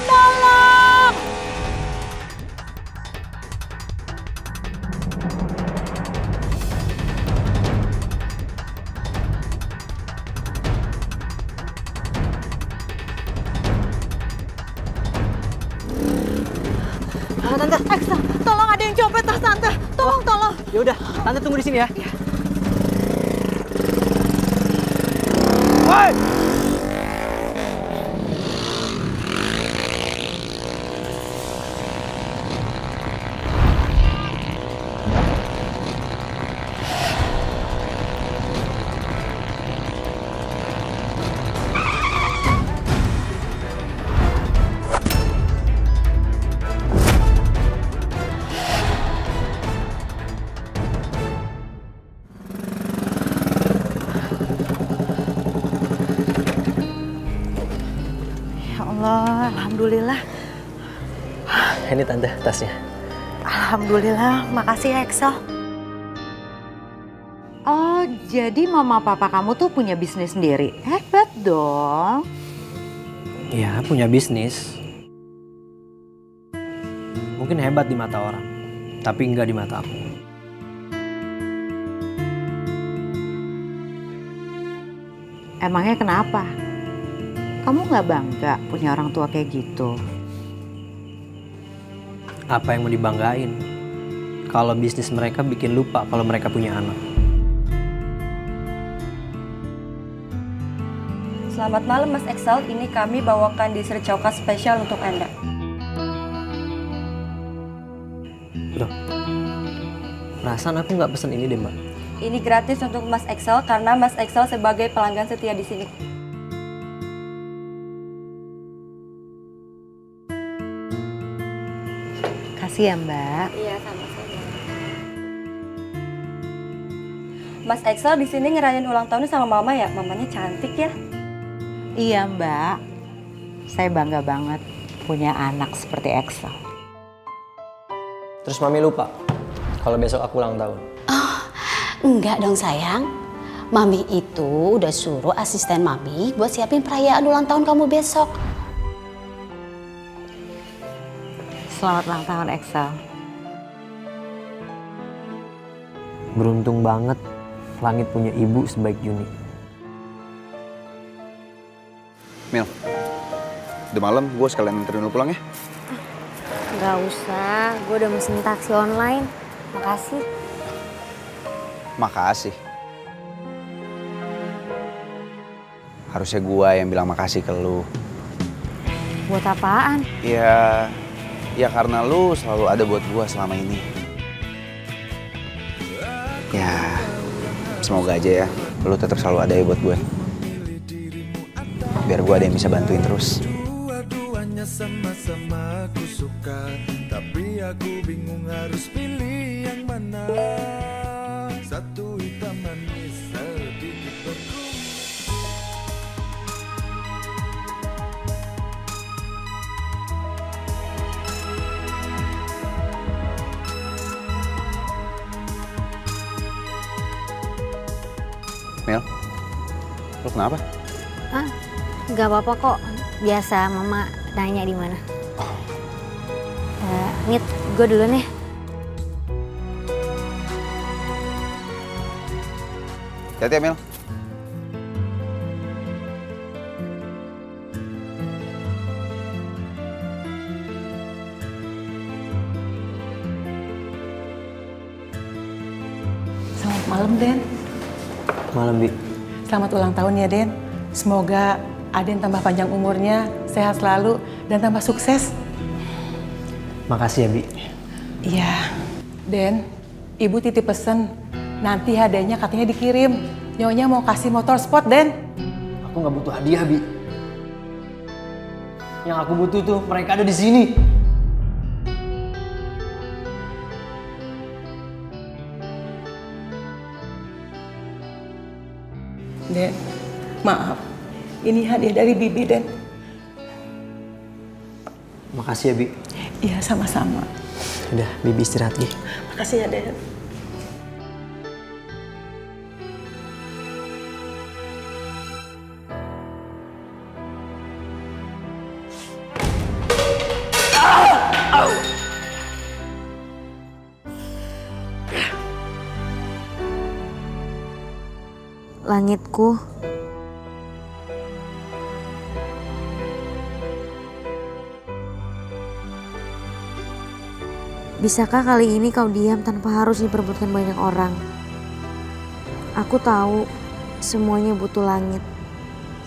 Tolong! Tante, Axel, tolong ada yang copet tas Tante. Tolong. Ya udah, Tante tunggu di sini ya. Woi! Alhamdulillah. Ini Tante, tasnya. Alhamdulillah, makasih ya Axel. Oh, jadi mama papa kamu tuh punya bisnis sendiri? Hebat. dong. Ya, punya bisnis. Mungkin hebat di mata orang, tapi enggak di mata aku. Emangnya kenapa? Kamu nggak bangga punya orang tua kayak gitu? Apa yang mau dibanggain? Kalau bisnis mereka bikin lupa kalau mereka punya anak. Selamat malam Mas Excel, ini kami bawakan dessert coklat spesial untuk Anda. Loh, perasaan aku nggak pesen ini deh Mbak. Ini gratis untuk Mas Excel karena Mas Excel sebagai pelanggan setia di sini. Kasih ya Mbak. Iya, sama-sama. Mas Excel di sini ngerayain ulang tahunnya sama Mama ya? Mamanya cantik ya? Iya Mbak. Saya bangga banget punya anak seperti Excel. Terus Mami lupa kalau besok aku ulang tahun. Oh, enggak dong sayang. Mami itu udah suruh asisten Mami buat siapin perayaan ulang tahun kamu besok. Selamat ulang tahun Excel. Beruntung banget Langit punya ibu sebaik Juni. Mil, udah malam, gue sekalian nganterin lu pulang ya. Gak usah, gue udah mesen taksi online. Makasih. Makasih. Harusnya gue yang bilang makasih ke lu. Buat apaan? Ya karena lu selalu ada buat gue selama ini. Ya, semoga aja ya, lu tetap selalu ada ya buat gue. Biar gue ada yang bisa bantuin terus. Dua-duanya sama-sama aku suka, tapi aku bingung harus pilih yang mana. Satu hitam manis, sedikit berkumis. Mil, lu kenapa? Ah, gak apa-apa kok. Biasa Mama nanya di mana. Ngit, gue duluan ya. Hati-hati ya Mil. Selamat malam Den. Malam Bi. Selamat ulang tahun ya Den. Semoga Aden tambah panjang umurnya, sehat selalu, dan tambah sukses. Makasih ya Bi. Iya. Den, Ibu titip pesen. Nanti hadiahnya katanya dikirim. Nyonya mau kasih motor sport Den. Aku nggak butuh hadiah Bi. Yang aku butuh tuh mereka ada di sini. Den, maaf. Ini hadiah dari Bibi, Den. Makasih ya, Bi. Iya, sama-sama. Udah, Bibi istirahat, Gi. Makasih ya, Den. Langitku. Bisakah kali ini kau diam tanpa harus diperebutkan banyak orang? Aku tahu semuanya butuh langit,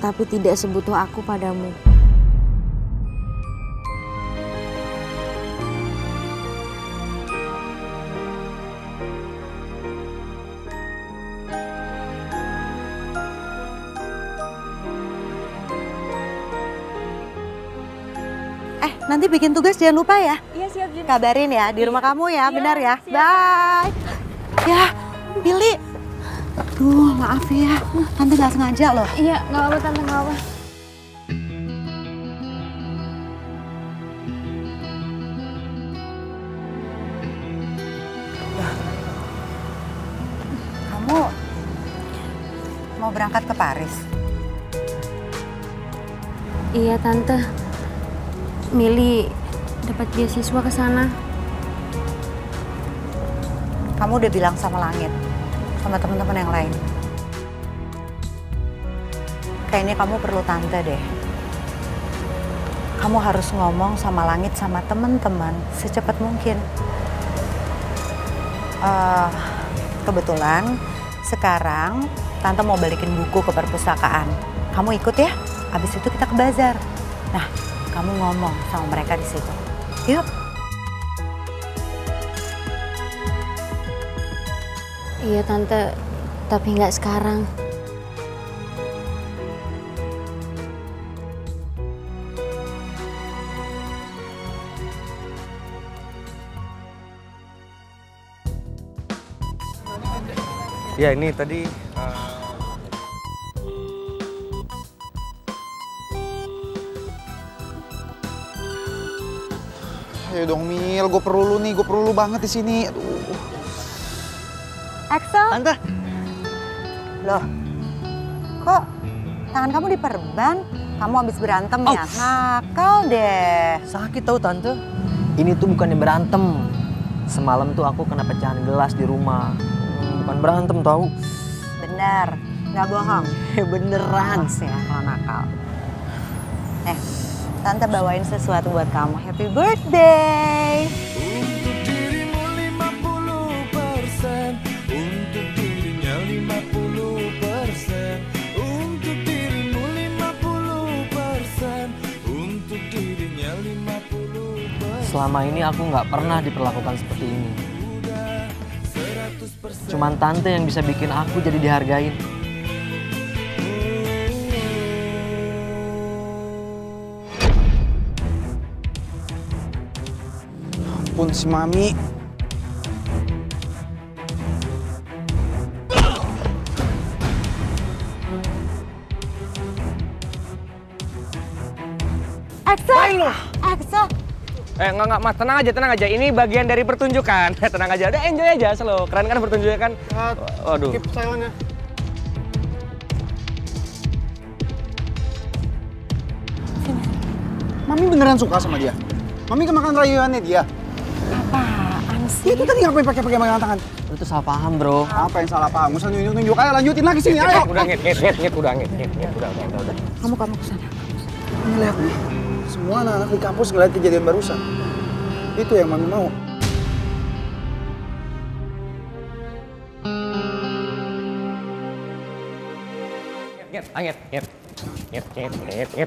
tapi tidak sebutuh aku padamu. Nanti bikin tugas jangan lupa ya. Iya siap Jun. Kabarin ya di rumah kamu ya, benar ya. Siap. Bye. Ya, Billy. Duh, maaf ya. Tante nggak sengaja loh. Iya, nggak apa-apa Tante, nggak apa. Kamu mau berangkat ke Paris? Iya Tante, Mili dapat beasiswa ke sana. Kamu udah bilang sama Langit, sama teman-teman yang lain. Kayaknya kamu perlu Tante deh. Kamu harus ngomong sama Langit sama teman-teman secepat mungkin. Kebetulan sekarang Tante mau balikin buku ke perpustakaan. Kamu ikut ya, abis itu kita ke bazar. Nah, kamu ngomong sama mereka di situ. Yuk. Iya Tante, tapi nggak sekarang. Ya ini tadi Ayo dong Mil, gue perlu lu banget di sini. Aduh. Axel? Tante. Loh, kok tangan kamu diperban? Kamu habis berantem ya? Nakal deh. Sakit tau Tante. Ini tuh bukannya berantem. Semalam tuh aku kena pecahan gelas di rumah. Bukan berantem tau. Bener, nggak bohong. Beneran. Awas ya kalau nakal. Tante bawain sesuatu buat kamu. Happy birthday! Untuk dirimu 50%, untuk dirinya 50%, untuk dirimu 50%, untuk dirinya 50%. Selama ini aku nggak pernah diperlakukan seperti ini. Cuman Tante yang bisa bikin aku jadi dihargain. Ampun si Mami. Axel! Axel! enggak Mas, tenang aja. Ini bagian dari pertunjukan. Tenang aja, udah enjoy aja slow. Keren kan pertunjukan? Waduh. Keep silent ya. Mami beneran suka sama dia? Mami kemakan rayuannya dia? Apaan sih? Itu tadi ngapain pakai pegangan tangan? Itu salah paham bro. Apa yang salah paham? Usah nunjuk-nunjuk, ayo lanjutin lagi sini, ayo! Udah udah. Kamu kesana. Ini lihat nih, semua anak-anak di kampus ngeliat kejadian barusan. Itu yang Mami mau.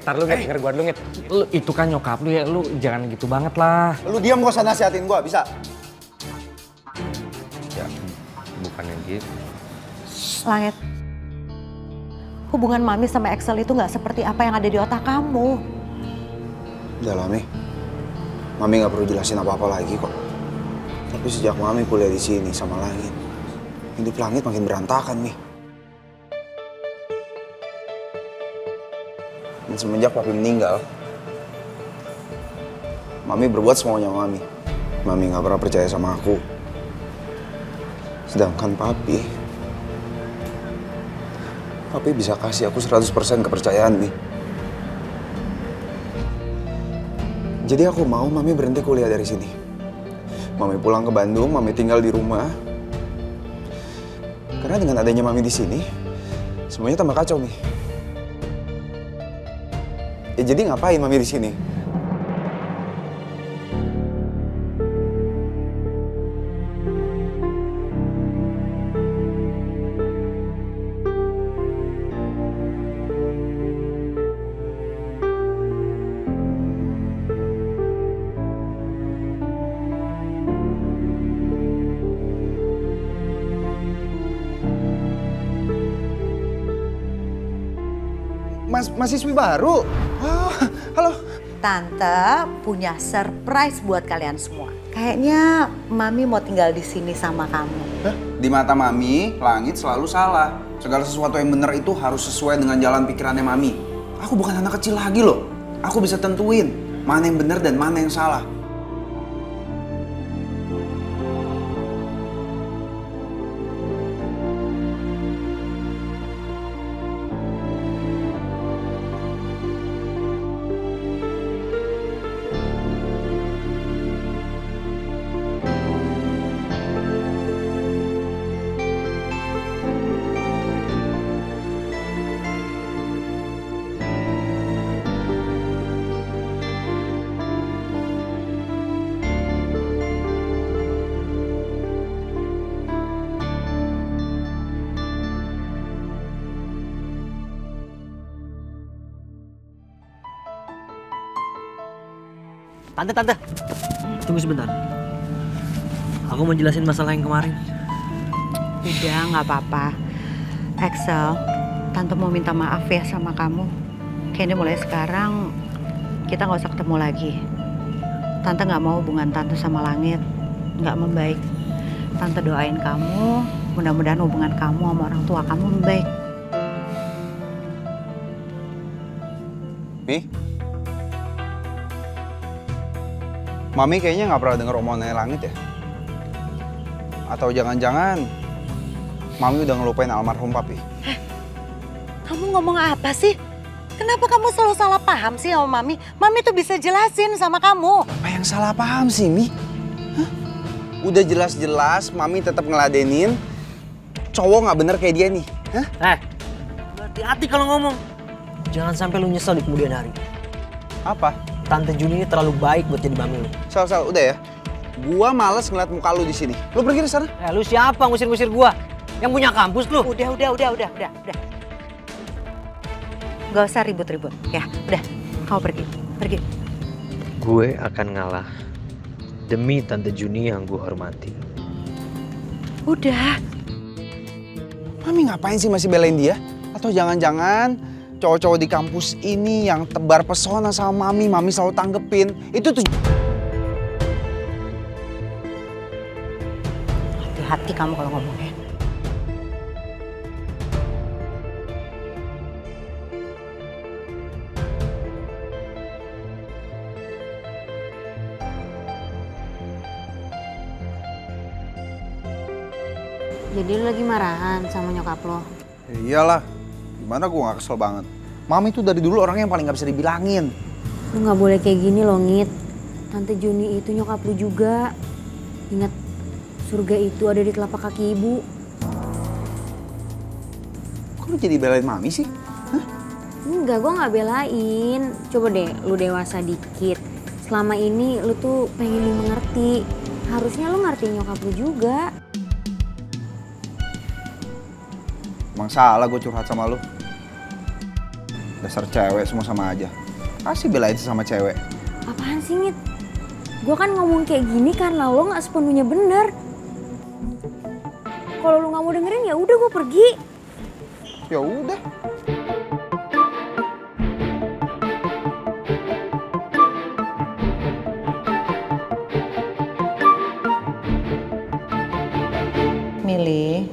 Tar lu denger gua dulu Ngit. Lu itu kan nyokap lu ya, lu jangan gitu banget lah. Lu diam gak usah nasihatin gua, bisa? Ya, bukannya gitu. Langit, hubungan Mami sama Axel itu nggak seperti apa yang ada di otak kamu. Udah lah, Mi. Mami nggak perlu jelasin apa-apa lagi kok. Tapi sejak Mami kuliah di sini sama Langit, hidup Langit makin berantakan, Mi. Dan semenjak Papi meninggal, Mami berbuat semuanya Mami. Mami nggak pernah percaya sama aku. Sedangkan Papi bisa kasih aku 100% kepercayaan, Mi. Jadi aku mau Mami berhenti kuliah dari sini. Mami pulang ke Bandung, Mami tinggal di rumah. Karena dengan adanya Mami di sini, semuanya tambah kacau, Mi. Ya jadi ngapain Mami di sini? Mahasiswi baru? Oh, halo. Tante punya surprise buat kalian semua. Kayaknya Mami mau tinggal di sini sama kamu. Di mata Mami, Langit selalu salah. Segala sesuatu yang benar itu harus sesuai dengan jalan pikirannya Mami. Aku bukan anak kecil lagi loh. Aku bisa tentuin mana yang benar dan mana yang salah. Tante. Tunggu sebentar. Aku mau jelasin masalah yang kemarin. Udah, nggak apa-apa. Axel, Tante mau minta maaf ya sama kamu. Kayaknya mulai sekarang kita nggak usah ketemu lagi. Tante nggak mau hubungan Tante sama Langit nggak membaik. Tante doain kamu, mudah-mudahan hubungan kamu sama orang tua kamu membaik. Mi? Mami kayaknya nggak pernah denger omongannya Langit ya? Atau jangan-jangan Mami udah ngelupain almarhum Papi? Kamu ngomong apa sih? Kenapa kamu selalu salah paham sih sama Mami? Mami tuh bisa jelasin sama kamu. Apa yang salah paham sih, Mi? Hah? Udah jelas-jelas Mami tetap ngeladenin cowok nggak bener kayak dia nih. Hah? Hati-hati kalau ngomong. Jangan sampai lu nyesel di kemudian hari. Apa? Tante Juni ini terlalu baik buat jadi mami lu. Sal, udah ya. Gua males ngeliat muka lu di sini. Lu pergi dari sana. Lu siapa ngusir-ngusir gua? Yang punya kampus lu. Udah. Gak usah ribut-ribut. Ya, udah. Kamu pergi. Gue akan ngalah demi Tante Juni yang gue hormati. Udah. Mami ngapain sih masih belain dia? Atau jangan-jangan cowok-cowok di kampus ini yang tebar pesona sama Mami selalu tanggepin. Itu tuh. Hati-hati kamu kalau ngomongnya. Jadi lu lagi marahan sama nyokap lo? Iyalah. Gimana gue gak kesel banget. Mami tuh dari dulu orang yang paling gak bisa dibilangin. Lu gak boleh kayak gini loh, Ngit. Tante Juni itu nyokap lu juga. Ingat, surga itu ada di telapak kaki ibu. Kok lu jadi belain Mami sih? Hah? Enggak, gue gak belain. Coba deh lu dewasa dikit. Selama ini lu tuh pengen mengerti. Harusnya lu ngerti nyokap lu juga. Emang salah gue curhat sama lu. Dasar cewek semua sama aja. Pasti belain sama cewek. Apaan sih, Ngit? Gue kan ngomong kayak gini karena lo gak sepenuhnya bener. Kalau lo gak mau dengerin ya udah gue pergi. Ya udah. Mili,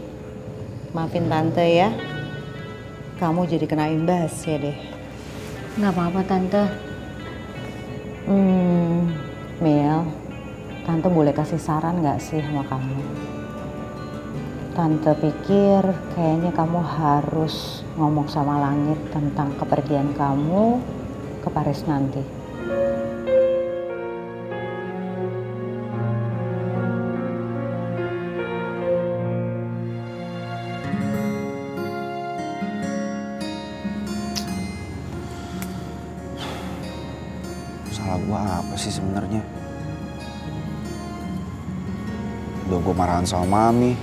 maafin Tante ya. Kamu jadi kena imbas ya deh. Gak apa-apa, Tante. Mil, Tante boleh kasih saran gak sih sama kamu? Tante pikir kayaknya kamu harus ngomong sama Langit tentang kepergian kamu ke Paris nanti. Salah gua apa sih sebenarnya? Udah gue marahan sama Mami.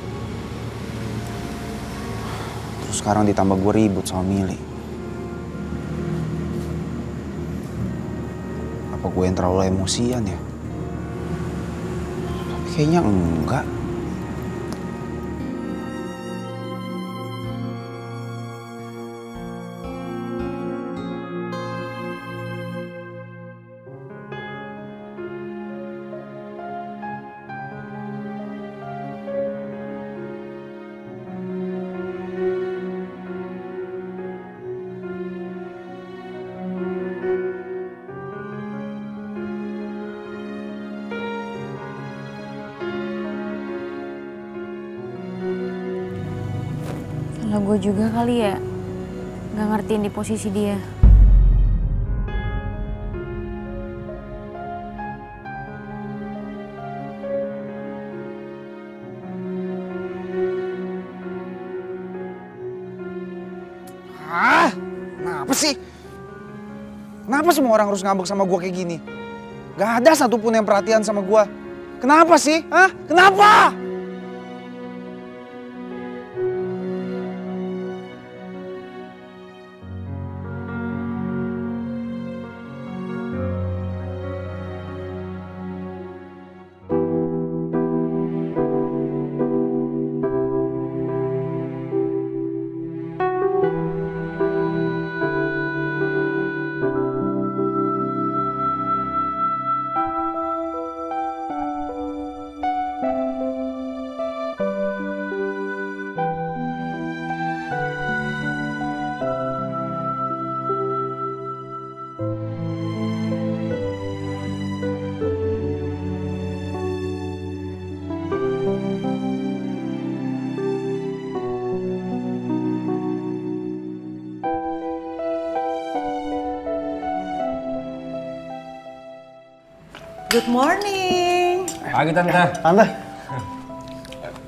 Terus sekarang ditambah gue ribut sama Mili. Apa gue yang terlalu emosian ya? Tapi kayaknya enggak. Salah gue juga kali ya, gak ngertiin di posisi dia. Kenapa sih? Kenapa semua orang harus ngambek sama gue kayak gini? Gak ada satupun yang perhatian sama gue. Kenapa sih? Hah? Kenapa? Good morning. Pagi Tante. Tante.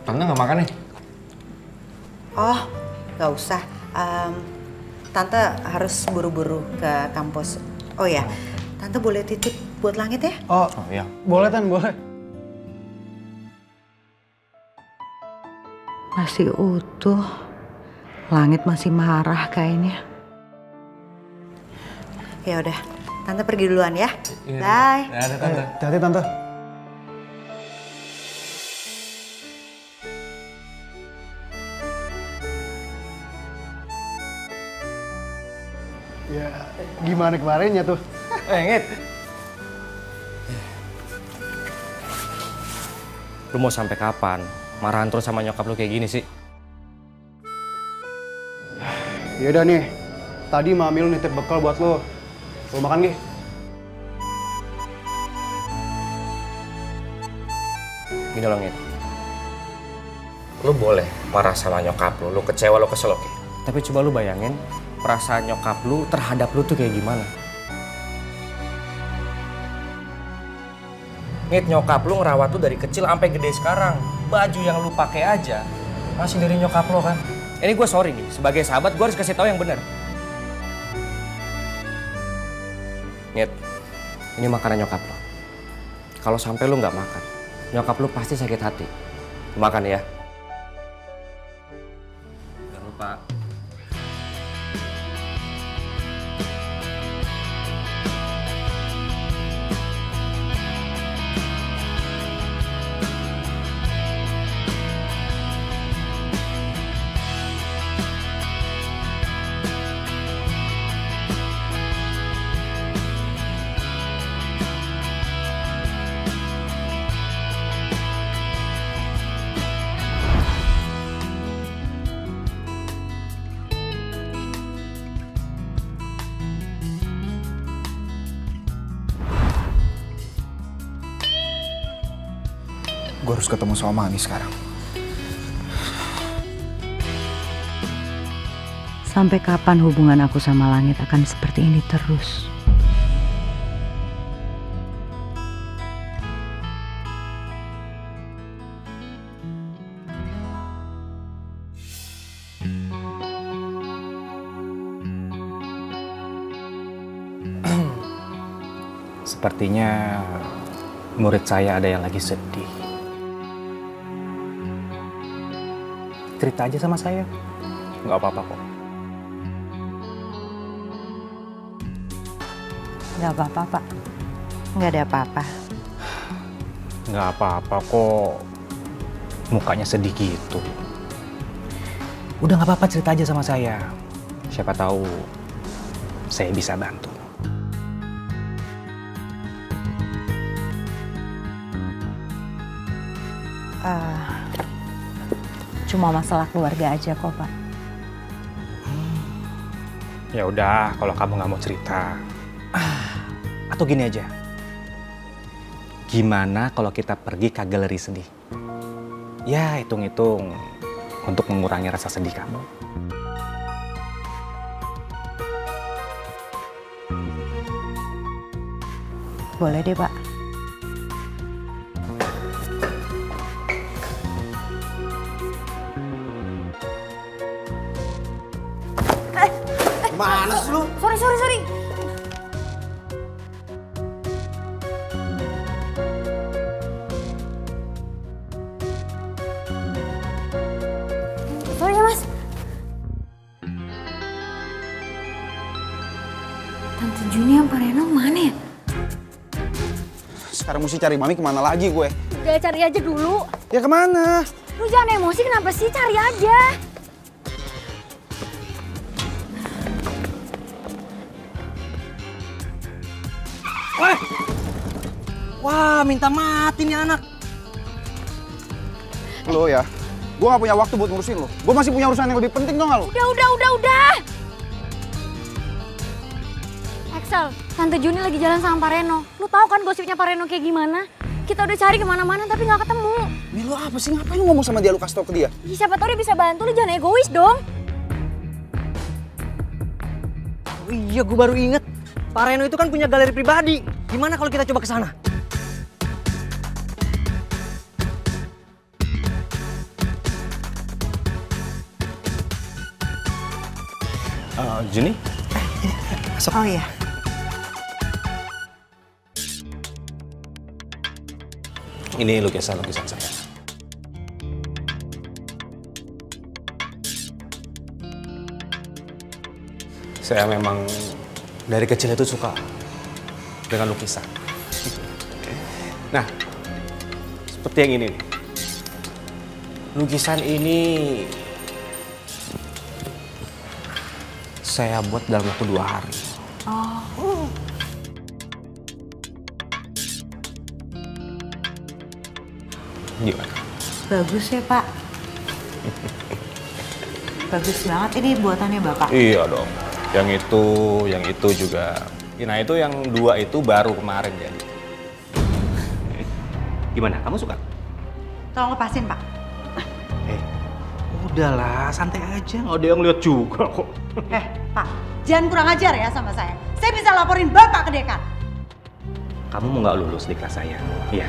Tante nggak makan nih? Oh, nggak usah. Tante harus buru-buru ke kampus. Oh ya, Tante boleh titip buat Langit ya? Oh iya. Boleh Tan, boleh. Masih utuh. Langit masih marah kayaknya. Ya udah, Tante pergi duluan ya. Bye. Dadah Tante. Hati-hati Tante. Ya, gimana kemarinnya tuh? Ngit. Lu mau sampai kapan? Marahan terus sama nyokap lu kayak gini sih? Yaudah nih, tadi Mami lu nitip bekal buat lu. Lu makan gih? Gini loh Ngit. Lu boleh marah sama nyokap lu kecewa, lu kesel oke. Tapi coba lu bayangin perasaan nyokap lu terhadap lu tuh kayak gimana? Ngit, nyokap lu ngerawat lu dari kecil sampai gede sekarang. Baju yang lu pakai aja masih dari nyokap lu kan. Ini gue sorry nih, sebagai sahabat gue harus kasih tahu yang benar. Ngit, ini makanan nyokap lu. Kalau sampai lu nggak makan, nyokap lu pasti sakit hati. Makan ya. Jangan lupa. Gue harus ketemu sama Mami sekarang. Sampai kapan hubungan aku sama Langit akan seperti ini terus? Sepertinya murid saya ada yang lagi sedih. Cerita aja sama saya, nggak apa-apa kok. Nggak apa-apa, Pak. Nggak ada apa-apa. Nggak apa-apa kok, mukanya sedih gitu. Udah nggak apa-apa, cerita aja sama saya. Siapa tahu saya bisa bantu. Cuma masalah keluarga aja kok, Pak. Ya udah, kalau kamu nggak mau cerita. Atau gini aja. Gimana kalau kita pergi ke galeri sedih? Ya, hitung-hitung untuk mengurangi rasa sedih kamu. Boleh deh, Pak. Mana sih lu? Sorry. Sorry ya, Mas. Tante Juni sama Pak Reno mana ya? Sekarang mesti cari Mami kemana lagi gue? Udah cari aja dulu. Ya kemana? Lu jangan emosi, kenapa sih? Cari aja. Wah, minta mati nih anak. Lo ya, gue gak punya waktu buat ngurusin lo. Gue masih punya urusan yang lebih penting dong lo. Udah. Axel, Tante Juni lagi jalan sama Pak Reno. Lu tahu kan gosipnya Pak Reno kayak gimana? Kita udah cari kemana-mana tapi nggak ketemu. Nih lo apa sih? Ngapain lu ngomong sama dia? Lu kasih tau ke dia? Siapa tahu dia bisa bantu, lu jangan egois dong. Oh iya, gue baru inget. Pak Reno itu kan punya galeri pribadi. Gimana kalau kita coba ke sana? Juni? Masuk. Oh iya. Ini lukisan-lukisan saya. Saya memang dari kecil itu suka dengan lukisan. Nah, seperti yang ini nih. Lukisan ini saya buat dalam waktu 2 hari. Oh. Gimana? Bagus ya, Pak. Bagus banget ini buatannya Bapak. Iya dong. Yang itu juga. Nah itu yang 2 itu baru kemarin jadi. Gimana? Kamu suka? Tolong lepasin, Pak. Udahlah, santai aja. Nggak ada yang lihat juga kok. Pak, jangan kurang ajar ya sama saya. Saya bisa laporin Bapak ke dekan. Kamu mau nggak lulus di kelas saya? Iya.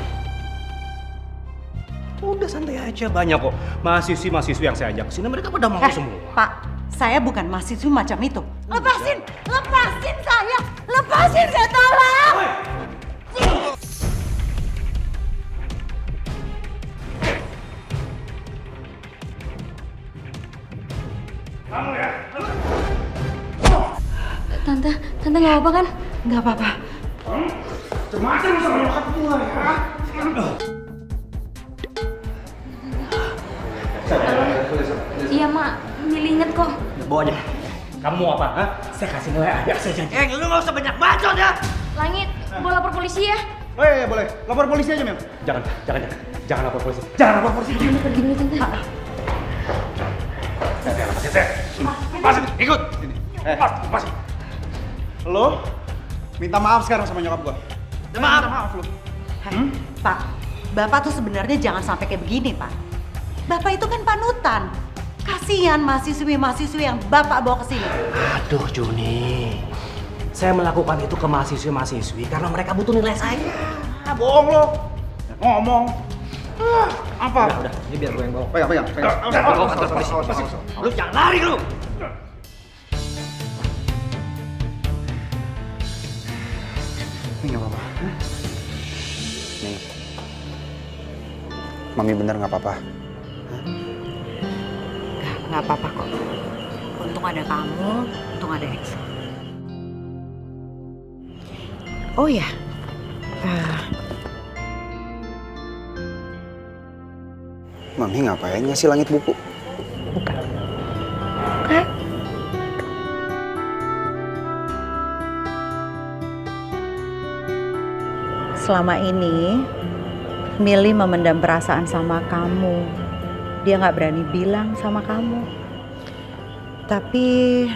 Udah santai aja, banyak kok mahasiswi-mahasiswi yang saya ajak sini, mereka pada mau semua. Pak, saya bukan mahasiswi macam itu. Lepasin! Lepasin saya! Lepasin saya, tolong! Kamu ya? Tante nggak apa-apa kan? Nggak apa-apa. Macam sama nyokap gua ya. Iya, Mak. Milih inget kok. Bawa aja. Kamu mau apa? Hah? Saya kasih nilai aja, saya janji. Lu nggak usah banyak bacot ya. Langit, mau lapor polisi ya? Oh iya, boleh. Lapor polisi aja, Mel. Jangan lapor polisi. Jangan lapor polisi. Tante pergi dulu, Tante. Lepasin, ikut. Lepasin. Lo minta maaf sekarang sama nyokap gua. Maaf lu. Pak, Bapak tuh sebenarnya jangan sampai kayak begini, Pak. Bapak itu kan panutan. Kasihan mahasiswi-mahasiswi yang Bapak bawa ke sini. Aduh, Juni. Saya melakukan itu ke mahasiswi-mahasiswi karena mereka butuh nilai saya. Bohong lo. Ngomong. Apa? Udah, ini biar gue yang bawa. Pegang. Bawa kantor polisi. Lu jangan lari lu. Ini nggak apa-apa. Nih, Mami bener nggak apa-apa. Nggak apa-apa kok. Untung ada kamu, untung ada Excel. Oh ya, Mami ngapain ngasih Langit buku? Bukan. Selama ini, Milly memendam perasaan sama kamu. Dia nggak berani bilang sama kamu. Tapi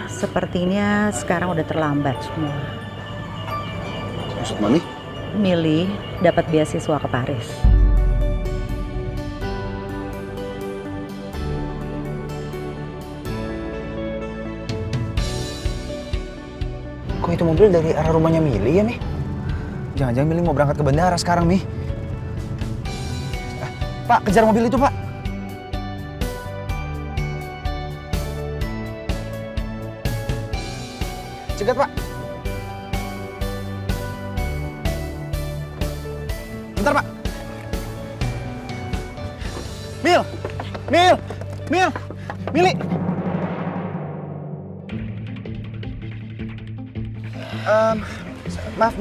sepertinya sekarang udah terlambat semua. Maksud Mami? Milly dapat beasiswa ke Paris. Kok itu mobil dari arah rumahnya Milly ya, Mi? Jangan-jangan Milly mau berangkat ke bandara sekarang, Mi. Pak, kejar mobil itu, Pak. Cegat, Pak. Bentar, Pak. Milly. Maaf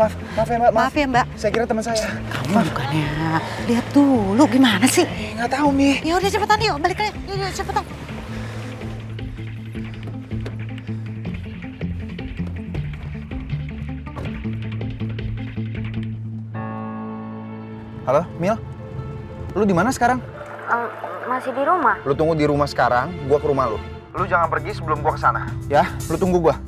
ya, Mbak. Maaf ya, Mbak. Saya kira teman saya. Kamu bukannya lihat dulu gimana sih? Nggak tahu, Mi. Ya udah cepetan yuk, balik lagi. Ya cepetan. Halo, Mil. Lu di mana sekarang? Masih di rumah. Lu tunggu di rumah sekarang, gua ke rumah lu. Lu jangan pergi sebelum gua kesana. Ya, lu tunggu gua.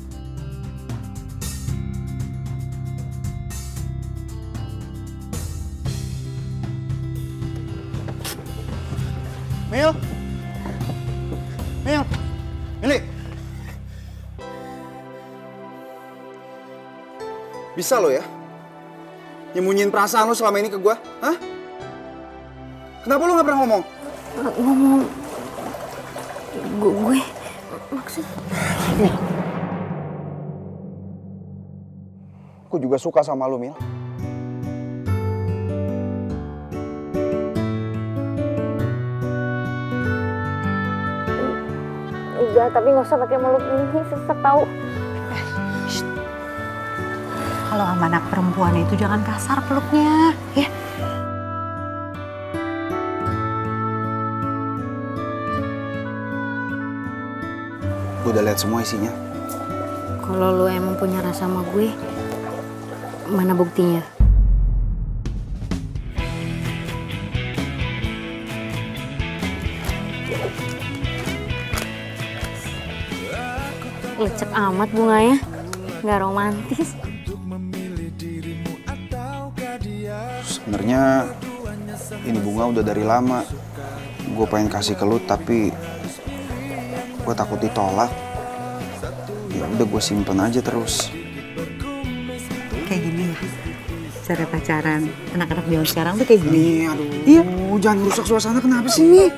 Milly. Bisa lo ya? Nyembunyiin perasaan lo selama ini ke gua? Hah? Kenapa lo nggak pernah ngomong? Ngomong... Gue... Maksud... juga suka sama lu, Mil. Udah, tapi nggak usah pakai meluk ini, sesek tahu. Kalau sama anak perempuan itu jangan kasar peluknya, ya. Gue udah lihat semua isinya. Kalau lu emang punya rasa sama gue, mana buktinya? Lecek amat bunganya, nggak romantis. Sebenarnya ini bunga udah dari lama. Gue pengen kasih ke lu tapi gue takut ditolak. Ya udah gue simpen aja terus. Kayak gini ya, cara pacaran anak-anak zaman sekarang tuh kayak gini. Aduh, iya. Jangan rusak suasana, kenapa sih, Mi?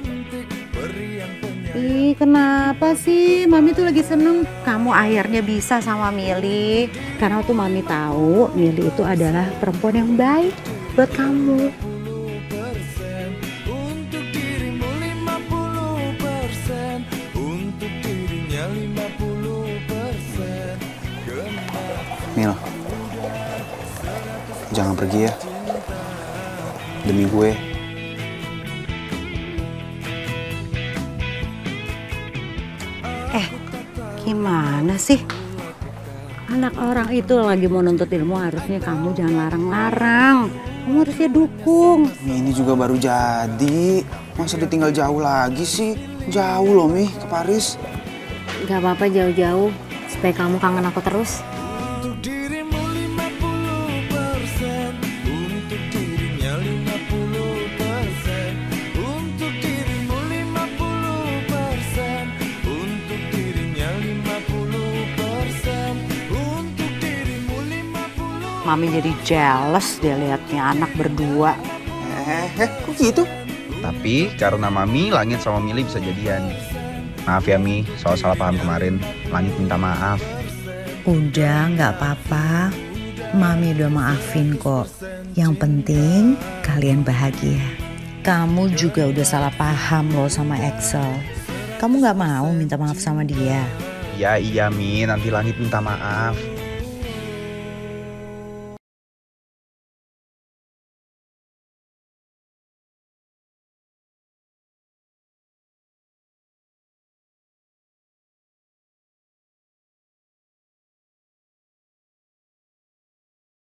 Ih, kenapa sih? Mami tuh lagi seneng kamu akhirnya bisa sama Mili. Karena tuh Mami tahu Mili itu adalah perempuan yang baik buat kamu. Untuk dirimu 50%, untuk dirinya 50%. Mil, jangan pergi ya. Demi gue. Gimana sih? Anak orang itu lagi mau nuntut ilmu, harusnya kamu jangan larang-larang. Kamu harusnya dukung. Ini juga baru jadi. Masa ditinggal jauh lagi sih? Jauh loh, Mi, ke Paris. Gak apa-apa jauh-jauh, supaya kamu kangen aku terus. Untuk dirimu 50%, untuk dirinya 50%, untuk dirimu 50%, untuk dirinya 50%, untuk dirimu 50%. Mami jadi jealous dia liatnya anak berdua. Kok gitu? Tapi karena Mami, Langit sama Mili bisa jadian. Maaf ya, Mi, soal salah paham kemarin. Langit minta maaf. Udah, nggak apa-apa. Mami udah maafin kok. Yang penting kalian bahagia. Kamu juga udah salah paham loh sama Axel. Kamu nggak mau minta maaf sama dia? Iya, Mi, nanti Langit minta maaf.